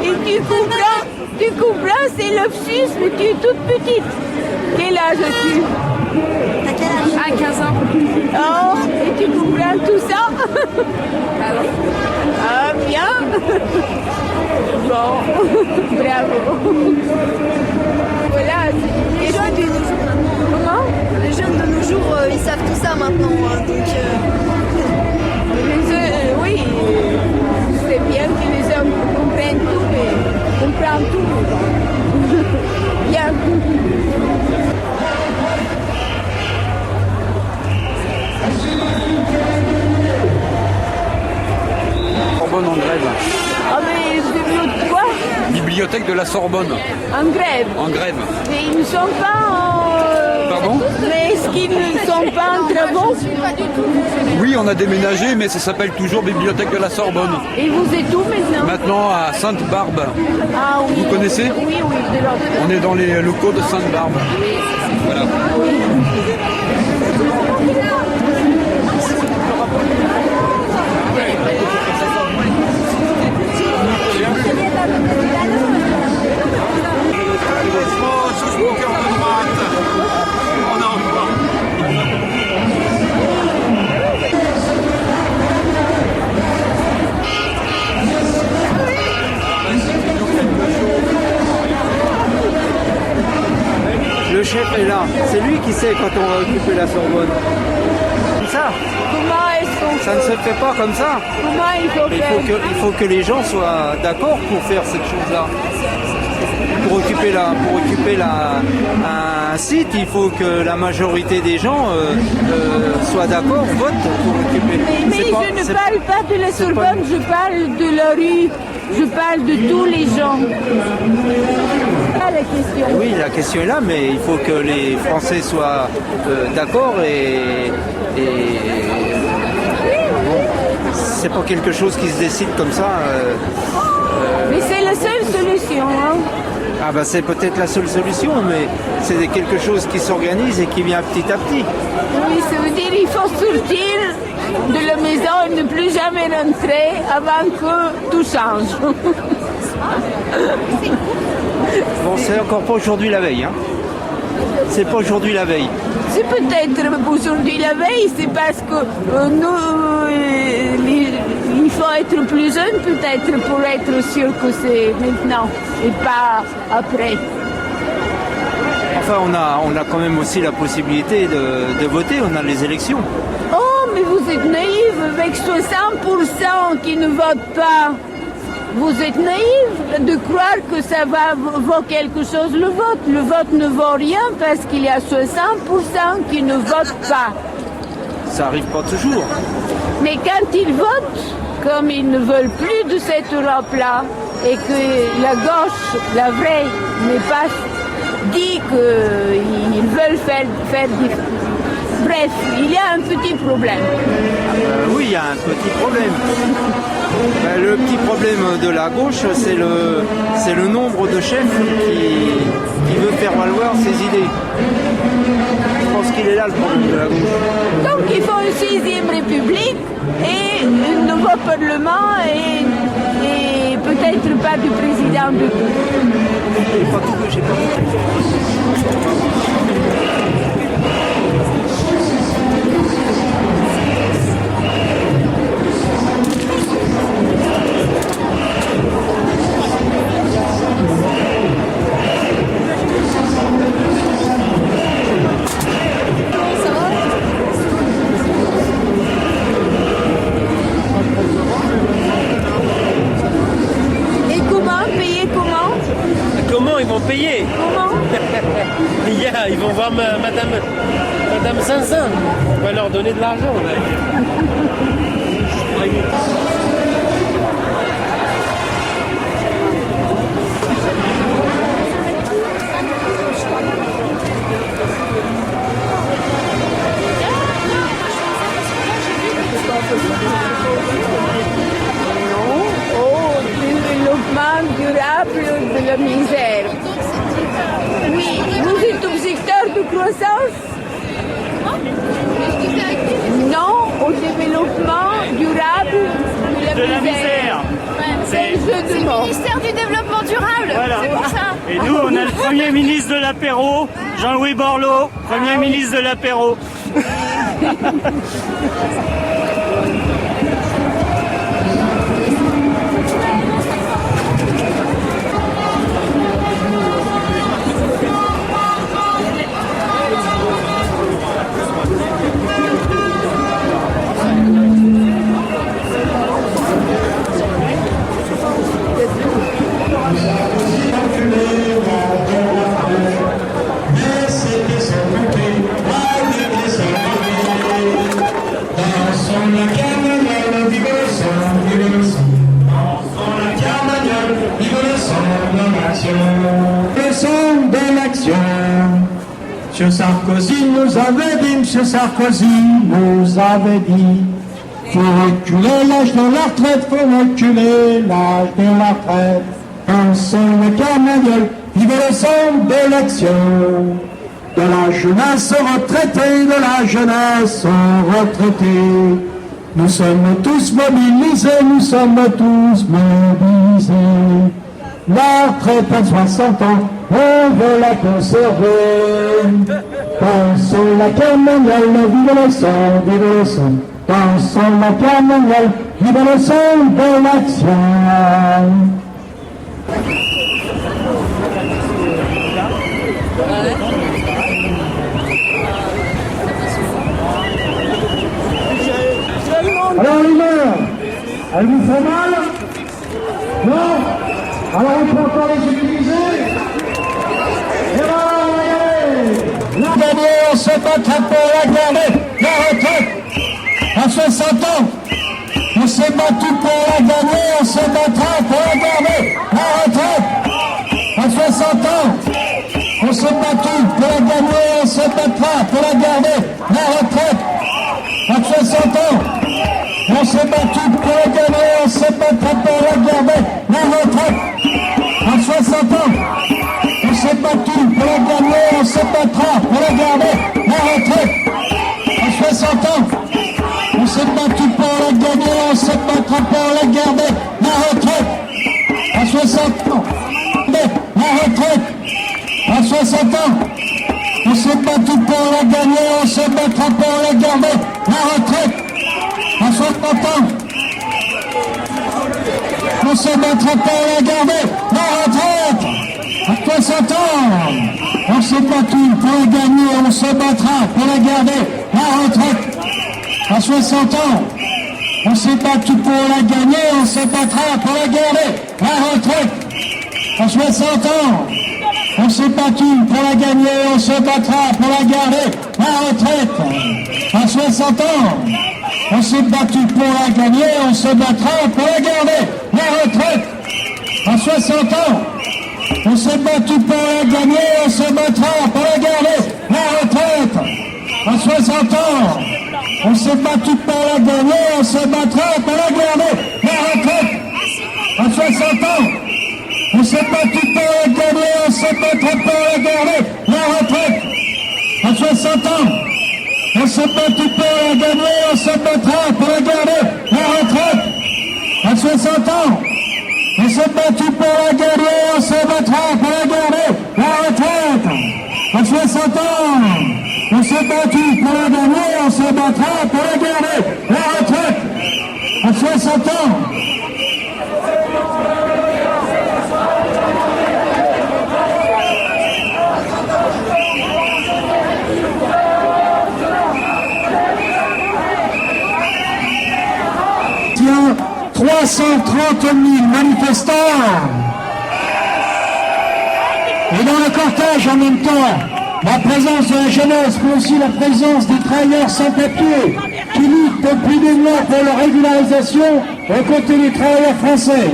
Et tu comprends, c'est l'obsus, mais tu es toute petite. Quel âge as-tu? T'as quel âge? Ah, 15 ans. Oh, et tu comprends tout ça? Ah, bien. Bon, bravo. Voilà, Les jeunes de nos jours maintenant. comment? Les jeunes de nos jours, ils savent tout ça maintenant. Hein, donc, Oui, c'est bien que les hommes comprennent tout, mais comprennent tout. Bien. Sorbonne en grève. Ah mais de quoi? Bibliothèque de la Sorbonne. En grève. En grève. Mais ils ne sont pas en... Pardon? Mais est-ce qu'ils ne sont pas en travaux? Oui, on a déménagé, mais ça s'appelle toujours Bibliothèque de la Sorbonne. Et vous êtes où maintenant? Maintenant à Sainte-Barbe. Ah oui. Vous connaissez? Oui, oui, de l'autre. On est dans les locaux de Sainte-Barbe. Voilà. Le chef est là, c'est lui qui sait quand on va occuper la Sorbonne. C'est ça. Comment est-ce qu'on Ça ne se fait pas comme ça. Comment il faut faire? Il faut que les gens soient d'accord pour faire cette chose-là. Pour occuper un site, il faut que la majorité des gens soient d'accord, votent pour occuper. Mais je ne parle pas de la Sorbonne, je parle de la rue Je parle de tous les gens. La question. Oui, la question est là, mais il faut que les Français soient d'accord et bon, c'est pas quelque chose qui se décide comme ça. Mais c'est la seule solution. Hein. Ah ben c'est peut-être la seule solution, mais c'est quelque chose qui s'organise et qui vient petit à petit. Oui, ça veut dire qu'il faut sortir de la maison et ne plus jamais rentrer avant que tout change. Bon, c'est encore pas aujourd'hui la veille. Hein. C'est pas aujourd'hui la veille. C'est peut-être aujourd'hui la veille, c'est parce que il faut être plus jeune peut-être pour être sûr que c'est maintenant et pas après. Enfin, on a quand même aussi la possibilité de voter, on a les élections. Oh, mais vous êtes naïf avec 60% qui ne votent pas. Vous êtes naïf de croire que ça va vaut quelque chose le vote. Le vote ne vaut rien parce qu'il y a 60% qui ne votent pas. Ça arrive pas toujours. Mais quand ils votent, comme ils ne veulent plus de cette Europe-là, et que la gauche, la vraie, n'est pas dit qu'ils veulent faire des... Bref, il y a un petit problème. Oui, il y a un petit problème. Le petit problème de la gauche, c'est le nombre de chefs qui veut faire valoir ses idées. Je pense qu'il est là le problème de la gauche. Donc il faut une 6e République et un nouveau Parlement et peut-être pas du président du tout. J'ai pas compris. Comment ils vont payer? Comment? Ils vont voir Madame Zinzin. On va leur donner de l'argent. Développement durable de la misère. Oui, vous êtes objecteur de croissance? Non, au développement durable de la misère. C'est le jeu de mots. Ministère du développement durable, Voilà. c'est pour ça. Et nous, on a le Premier ministre de l'apéro, Jean-Louis Borloo, Premier ministre de l'apéro. Le son de l'action. Monsieur Sarkozy nous avait dit, Monsieur Sarkozy nous avait dit, faut reculer l'âge de la retraite, faut reculer l'âge de la retraite. Un son le Carmagnole, vive le son de l'action. De la jeunesse retraitée, de la jeunesse retraitée. Nous sommes tous mobilisés, nous sommes tous mobilisés. La retraite à 60 ans, on veut la conserver. Dansons la Carmagnole, vive le son, dansons la Carmagnole, vive le son de l'action. Alors les mères, elles vous font mal? Non? Alors on peut encore les utiliser? Et voilà, on se battra pour la garder, la retraite à 60 ans. On s'est battu pour la gagner, on se battra pour la garder. On s'est battu pour la gagner, on se battra pour la garder. La retraite à 60 ans. On s'est battu pour la gagner, on se battra pour la garder. La retraite à 60 ans. On s'est battu pour la gagner, on se battra pour la garder. La retraite à 60 ans. On s'est battu pour la gagner, on se battra pour la garder. La retraite à 60 ans. La retraite à 60 ans. On s'est battu pour la gagner, on se battra pour la garder. La retraite à 60 ans. On se battra pour la garder. La retraite à 60 ans. On s'est battu pour la gagner, on se battra pour la garder. La retraite à 60 ans. On s'est battu pour la gagner, on se battra pour la garder. La retraite à 60 ans. On s'est battu pour la gagner, on se battra pour la garder. La retraite à 60 ans. On s'est battu pour la gagner, on se battra pour la garder. La retraite à 60 ans. On s'est battu pour la gagner, on se battra pour la garder. La retraite à 60 ans. On s'est battu pour la gagner, on se battra pour la garder. La retraite à 60 ans. On s'est battu pour la gagner, on se battra pour la garder. La retraite à 60 ans. On s'est battu pour la gagner, on se battra pour la garder. La retraite à 60 ans. On s'est battu pour la gagner, on se battra pour la garder. La retraite à 60 ans. On s'est battu pour la gagner, on se battra pour la garder. La retraite à 60 ans. Tiens, 330 000 manifestants. Et dans le cortège en même temps, la présence de la jeunesse, mais aussi la présence des travailleurs sans papier qui luttent depuis des mois pour leur régularisation aux côtés des travailleurs français.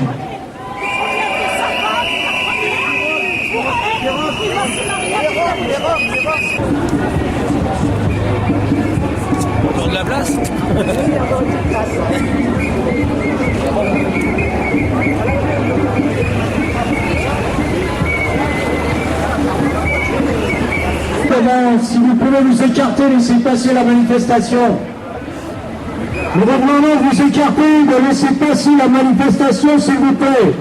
Autour de la place. Si vous pouvez vous écarter, laissez passer la manifestation. Nous vous demandons de vous écarter, de laisser passer la manifestation, s'il vous plaît.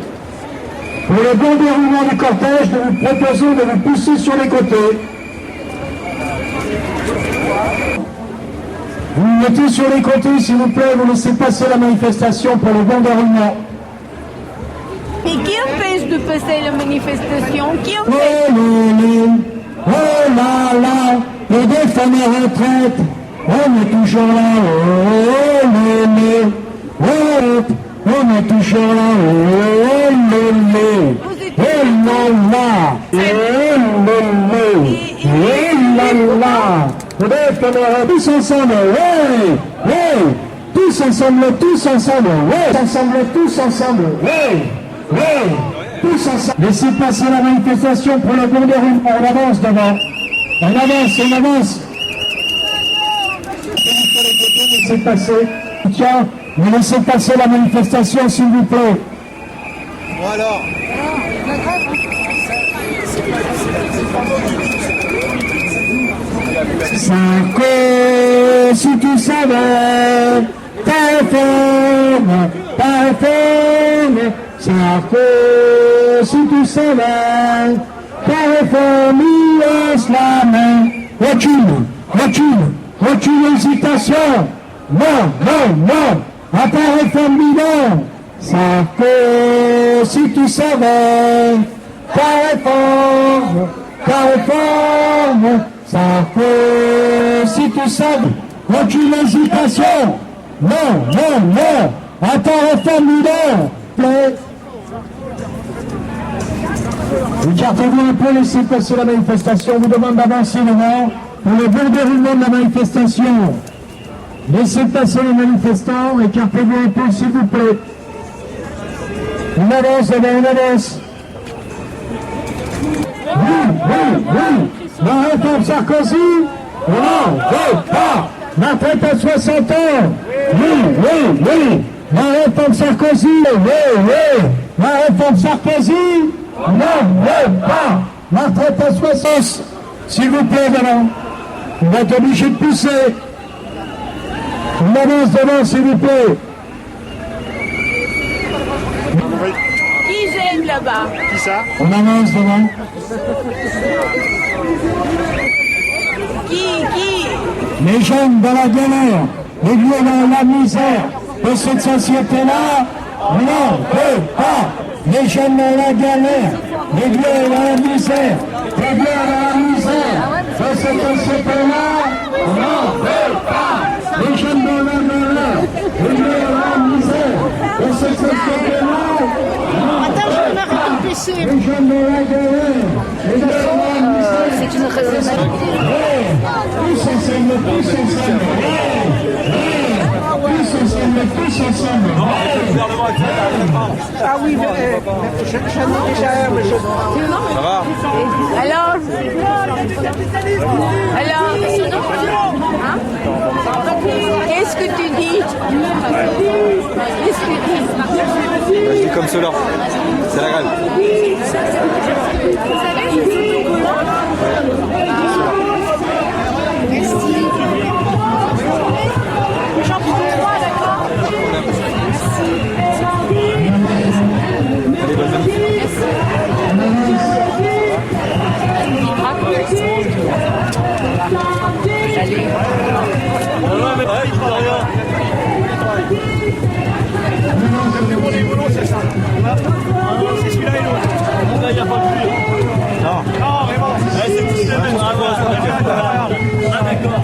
Pour le bon déroulement du cortège, nous vous proposons de vous pousser sur les côtés. Vous vous mettez sur les côtés, s'il vous plaît, vous laissez passer la manifestation pour le bon déroulement. Mais qui empêche de passer la manifestation? Qui empêche? Oh là là, les défunts de retraite, on est toujours là, oh lélé, on est toujours là, oh lélé, oh là là, les défunts de retraite, tous ensemble, tous ensemble, tous ensemble, tous ensemble, tous ensemble. Laissez passer la manifestation pour le bon déroulement. On avance devant. On avance, on avance. Laissez passer. Tiens, mais laissez passer la manifestation, s'il vous plaît. Bon alors. Sarko, si tu savais, ta réforme, Sarko, si tu savais, ta réforme, il laisse la main. Aucune hésitation. Non, à ta réforme, non. Sarko, si tu savais, ta réforme, Sarko, si tu savais, aucune hésitation. Non, à ta réforme, non. Écartez-vous un peu, laissez passer la manifestation. On vous demande d'avancer devant pour le bon déroulement de la manifestation. Laissez passer les manifestants, écartez-vous un peu, s'il vous plaît. On avance devant, on avance. La réforme Sarkozy, on n'en veut pas. La retraite à 60 ans, oui. La réforme Sarkozy, oui. La réforme Sarkozy, on n'en veut pas. La retraite à 60, s'il vous plaît, madame. On va être obligé de pousser. On avance devant, s'il vous plaît. Qui j'aime là-bas? Qui ça? On avance devant. Qui? Les jeunes dans la galère, les vieux dans la misère de cette société-là, on n'en veut pas. Les jeunes dans la galère, les vieux dans la misère, les vieux dans la misère de cette société-là, on n'en veut pas. Les jeunes dans la galère, les vieux dans la misère de cette société-là, on n'en veut pas. Les jeunes dans la galère, les vieux dans la misère. C'est une raison. Tous ensemble. Ah oui, j'en ai déjà un, mais Ça va? Alors, qu'est-ce que tu dis? Je dis comme cela. C'est la grève. J'en prends 3, d'accord? C'est celui-là et l'autre. Il n'y a pas de pluie. Non, vraiment. C'est tous les mêmes. Ah, d'accord.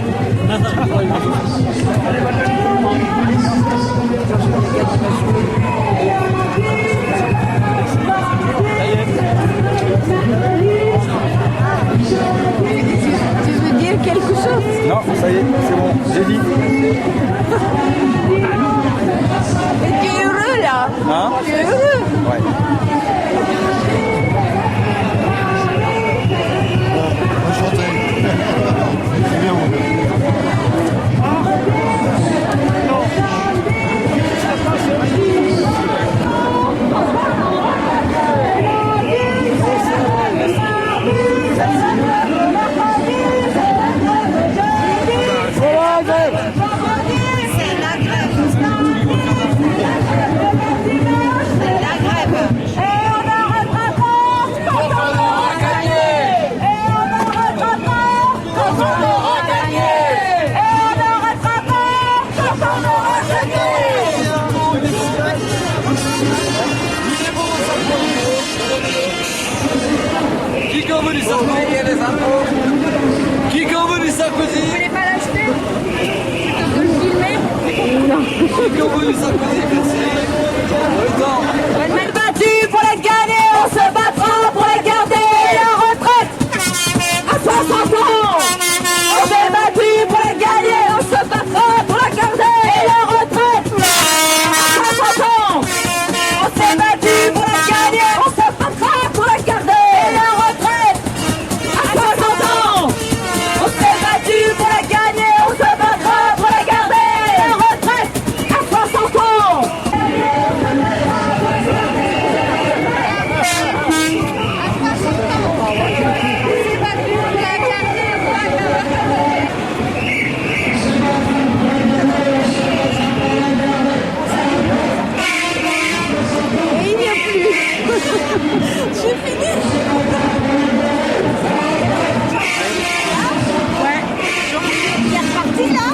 Tu veux dire quelque chose? Non, ça y est, c'est bon, j'ai dit. Et tu es heureux là? Hein? Tu es heureux? Ouais. Qui en veut du Sarkozy? Qui en veut du Sarkozy? Vous voulez pas l'acheter? Plutôt que le filmer? Non. Qui en veut du Sarkozy? Merci. On s'est battu pour la gagner, on se battra pour la garder. La retraite à 60 ans. On s'est battu pour la gagner, on se battra pour la garder. La retraite à 60 ans. On s'est battu pour la gagner, on se battra pour la garder. La retraite à 60 ans. On s'est battu pour la gagner, on se battra pour la garder. La retraite à 60 ans. Et il n'y a plus. J'ai fini. Ouais. Il est reparti là?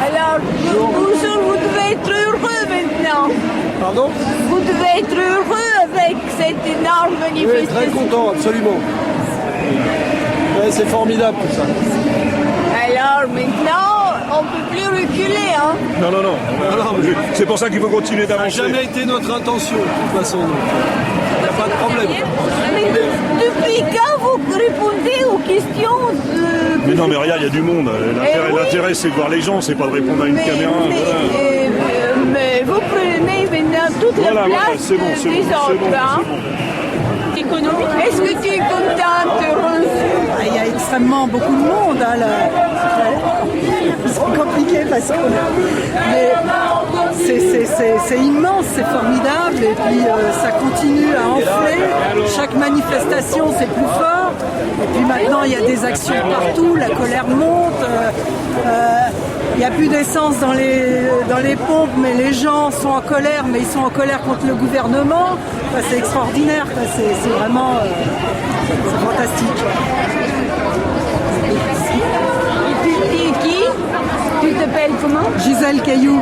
Alors, bonjour, vous devez être heureux maintenant. Pardon? Vous devez être heureux avec cette énorme Oui, manifestation. très content, absolument. Ouais, c'est formidable tout ça. Alors maintenant, on ne peut plus reculer, hein? Non, non, non. C'est pour ça qu'il faut continuer Ça n'a d'avancer. jamais été notre intention, de toute façon. Il n'y a pas de problème. Mais depuis quand vous répondez aux questions de... Mais non, mais regarde, il y a du monde. L'intérêt, c'est de voir les gens, c'est pas de répondre à une caméra. Mais vous prenez maintenant toute la place des autres. Hein. Est-ce que tu es contente, heureuse? Il y a extrêmement beaucoup de monde. Hein, c'est compliqué parce que c'est immense, c'est formidable et puis ça continue à enfler. Chaque manifestation c'est plus fort. Et puis maintenant il y a des actions partout, la colère monte. Il n'y a plus d'essence dans les pompes, mais les gens sont en colère, mais ils sont en colère contre le gouvernement. Enfin, c'est extraordinaire, c'est vraiment c'est fantastique. Et tu es qui? Tu t'appelles comment? Gisèle Caillou.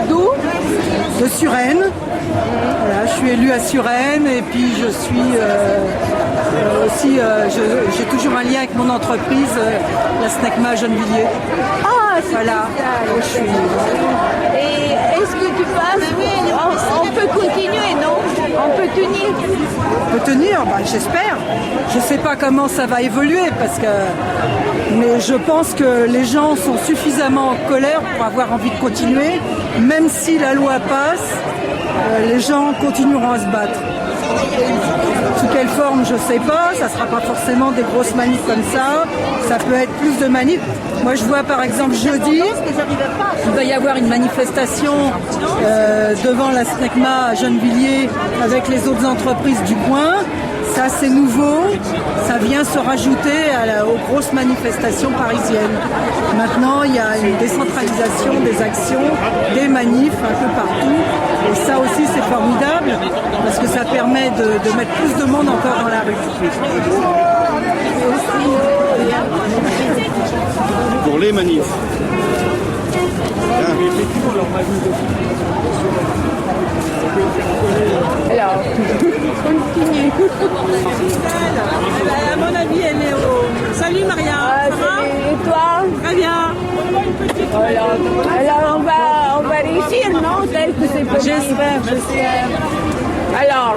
D'où? De Suresnes. Voilà, je suis élue à Suresnes et puis je suis aussi, j'ai toujours un lien avec mon entreprise, la SNECMA Gennevilliers. Ah, c'est voilà. ça. Je suis... Et est-ce que tu penses on peut continuer, non? On peut tenir? On peut tenir, bah, j'espère. Je ne sais pas comment ça va évoluer mais je pense que les gens sont suffisamment en colère pour avoir envie de continuer. Même si la loi passe, les gens continueront à se battre. Sous quelle forme, je ne sais pas. Ça ne sera pas forcément des grosses manifs comme ça. Ça peut être plus de manifs. Moi, je vois par exemple jeudi, il va y avoir une manifestation devant la SNECMA à Gennevilliers avec les autres entreprises du coin. Ça, c'est nouveau. Ça vient se rajouter aux grosses manifestations parisiennes. Maintenant, il y a une décentralisation des actions, des manifs un peu partout. Et ça aussi, c'est formidable parce que ça permet de mettre plus de monde encore dans la rue. Pour les manifs. Alors, continue. À mon avis, elle est au... Salut Maria, ça va? Et toi? Très bien. Alors on va réussir, non? Tel que c'est possible. J'espère. Alors...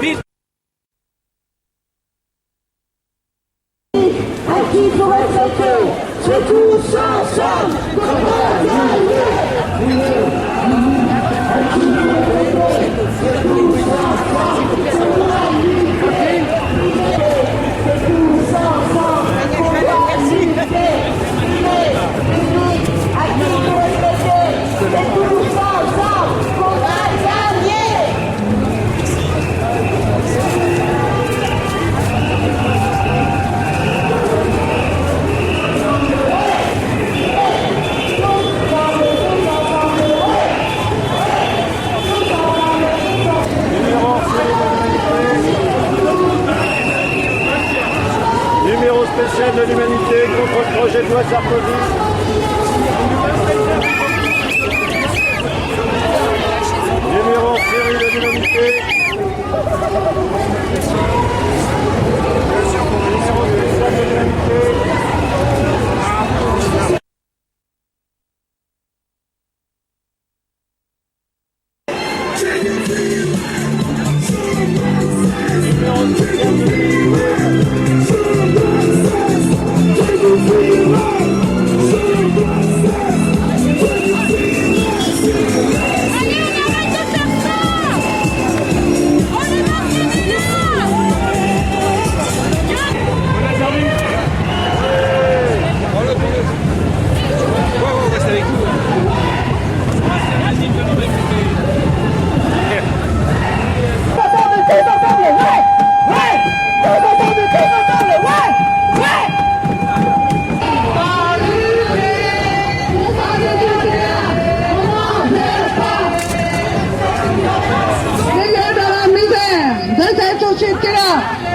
À qui il faut respecter, c'est tous ensemble qu'on va gagner. Numéro spécial de l'humanité contre le projet de loi Sarkozy. Numéro en série de l'humanité. Numéro spécial de l'humanité.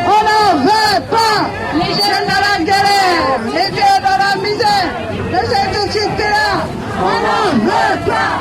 On n'en veut pas. Les jeunes dans la galère, les vieux dans la misère. De cette société-là, on n'en veut pas.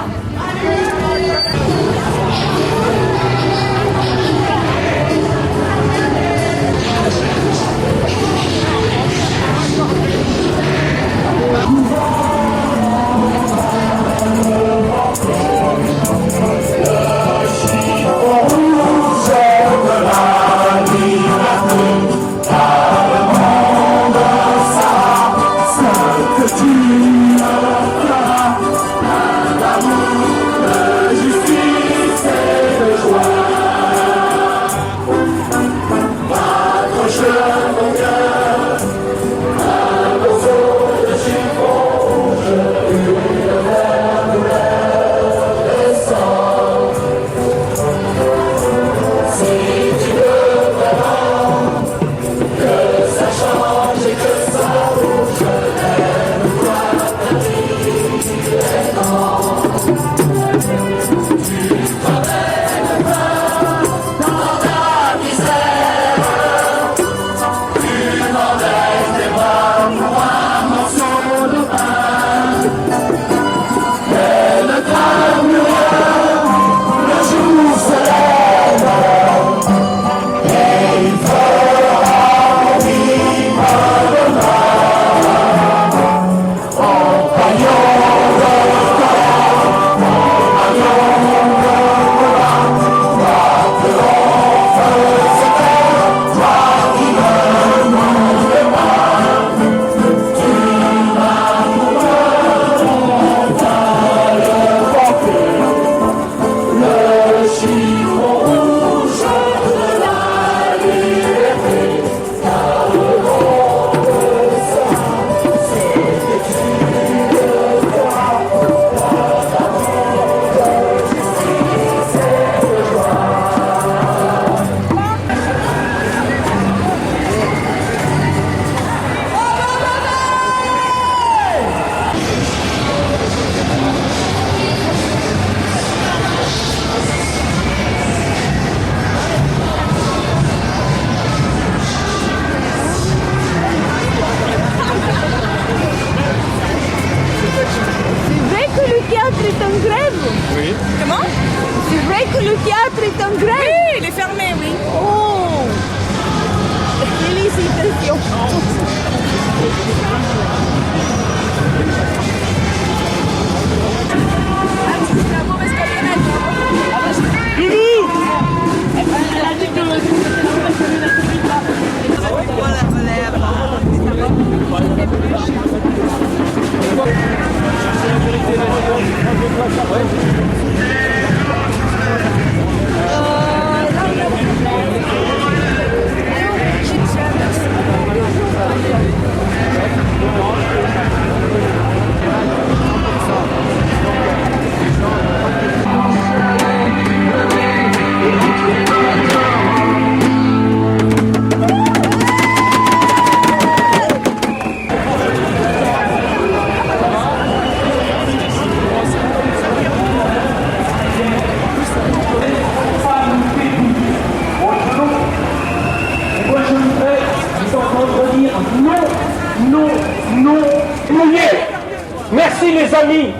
Merci les amis,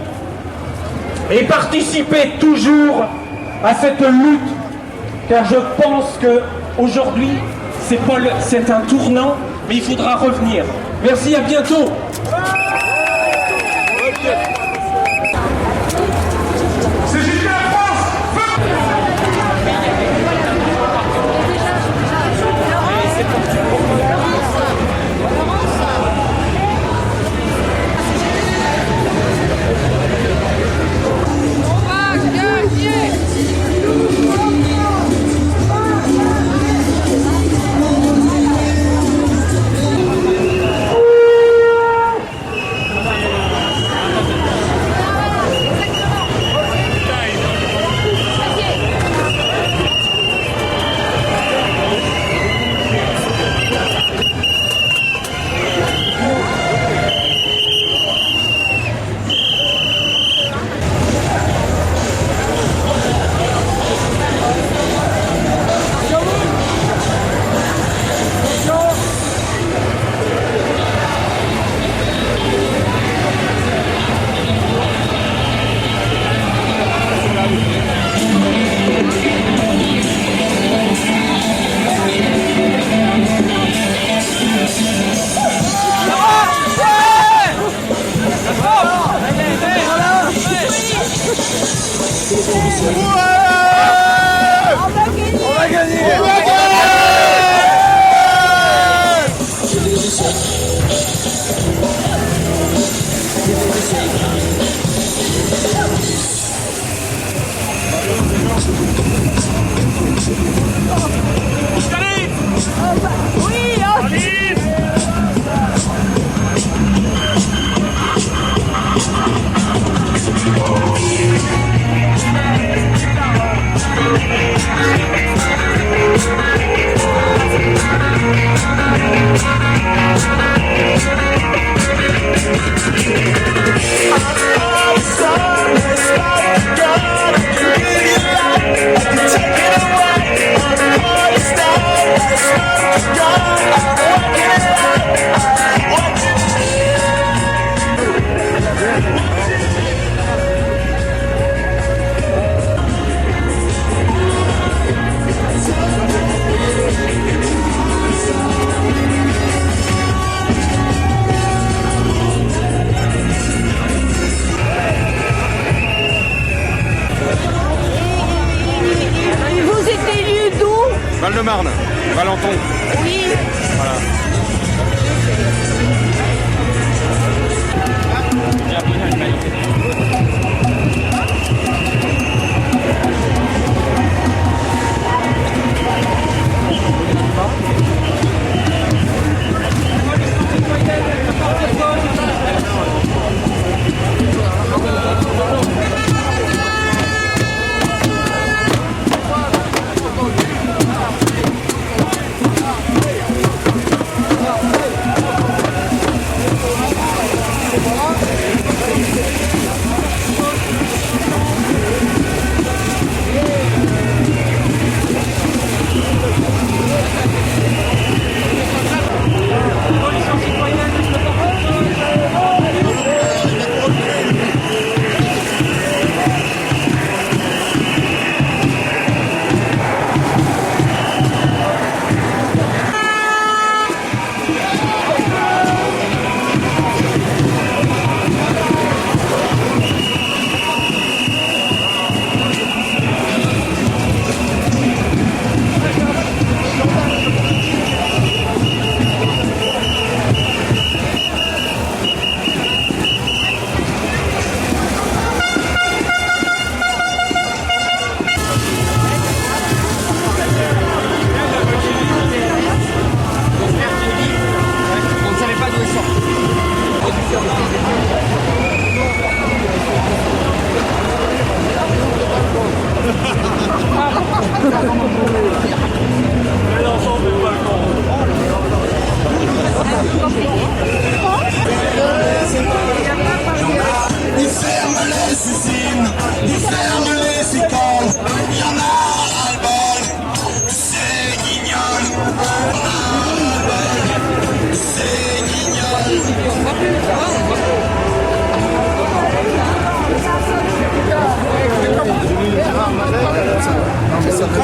et participez toujours à cette lutte, car je pense que aujourd'hui c'est un tournant, mais il faudra revenir. Merci, à bientôt. Val-de-Marne, Valenton. Oui. Voilà.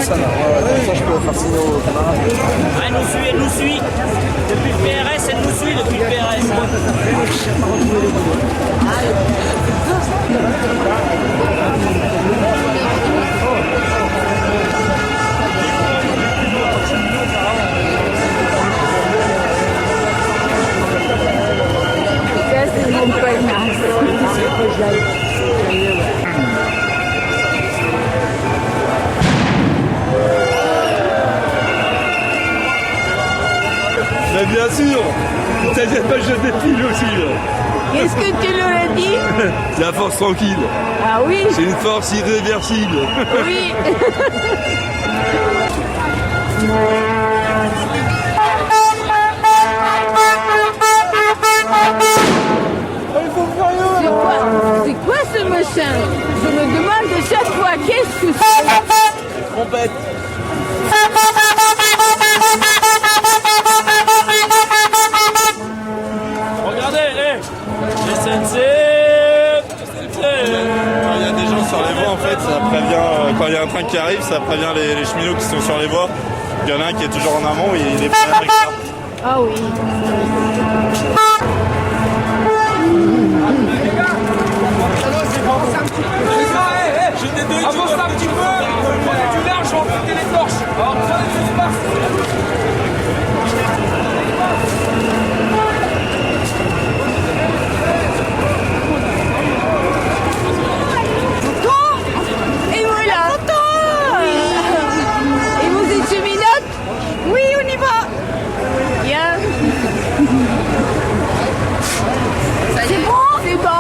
ça là. Comme ça, je peux faire signe aux camarades. Ah, elle nous suit. Depuis le PRS, elle nous suit depuis le PRS. Ça, c'est mon panache. Mais bien sûr, t'inquiète pas, je défile aussi. Qu'est-ce que tu leur as dit? C'est la force tranquille. Ah oui? C'est une force irréversible. Oui. C'est quoi ce machin? Je me demande chaque fois qu'est-ce que c'est? Trompette. Regardez, SNC. Quand il y a des gens sur les voies, en fait, ça prévient. Quand il y a un train qui arrive, ça prévient les cheminots qui sont sur les voies. Il y en a un qui est toujours en amont et il est prévenu avec ça. Ah oui. Avance un petit peu, prenez du large, on va péter les torches. Alors, prenez de l'espace. Et voilà. Et vous êtes cheminote? Oui, on y va. Bien. C'est bon? C'est bon.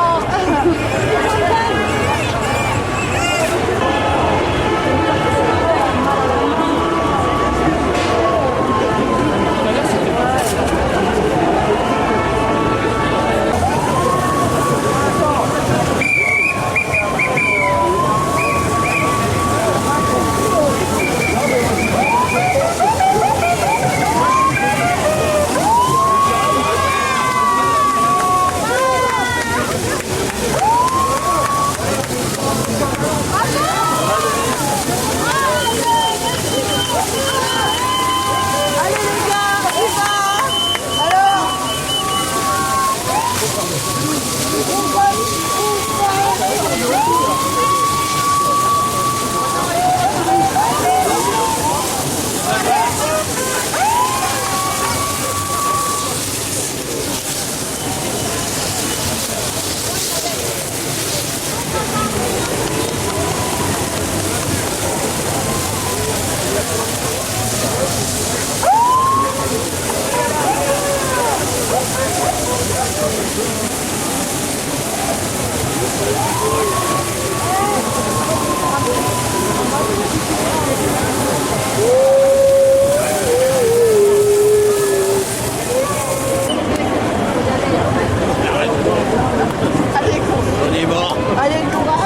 On est mort. Allez, courage.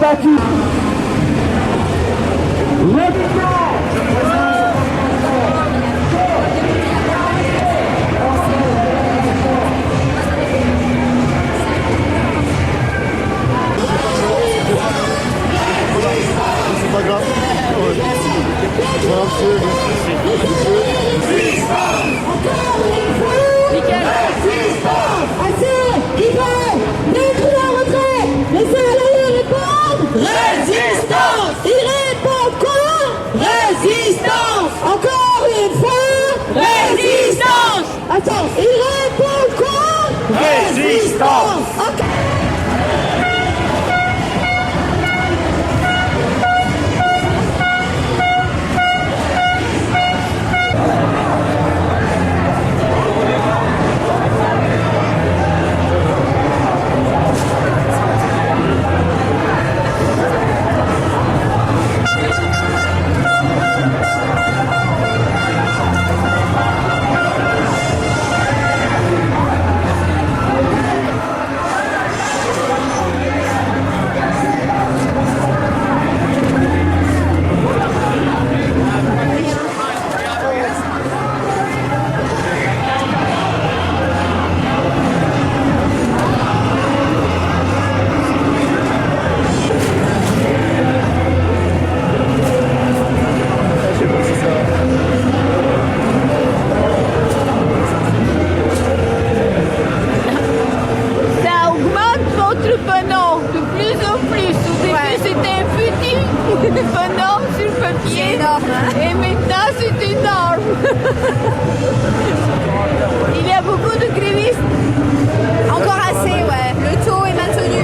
sympathique. C'est pas grave. Résistance! Il répond quoi? Résistance! Encore une fois? Résistance! Attends, il répond quoi? Résistance! Okay. Et maintenant, c'est énorme. Il y a beaucoup de grévistes. Encore assez, ouais. Le taux est maintenu.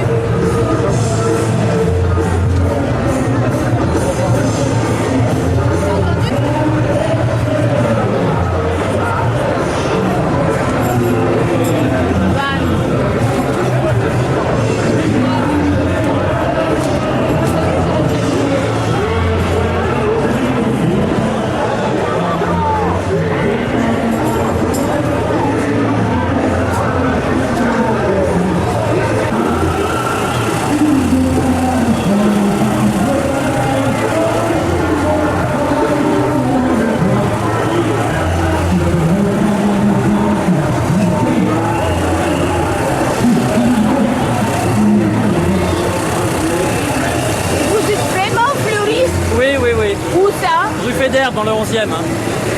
Rue Fédère dans le 11e.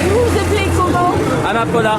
Vous vous appelez comment? Amapola.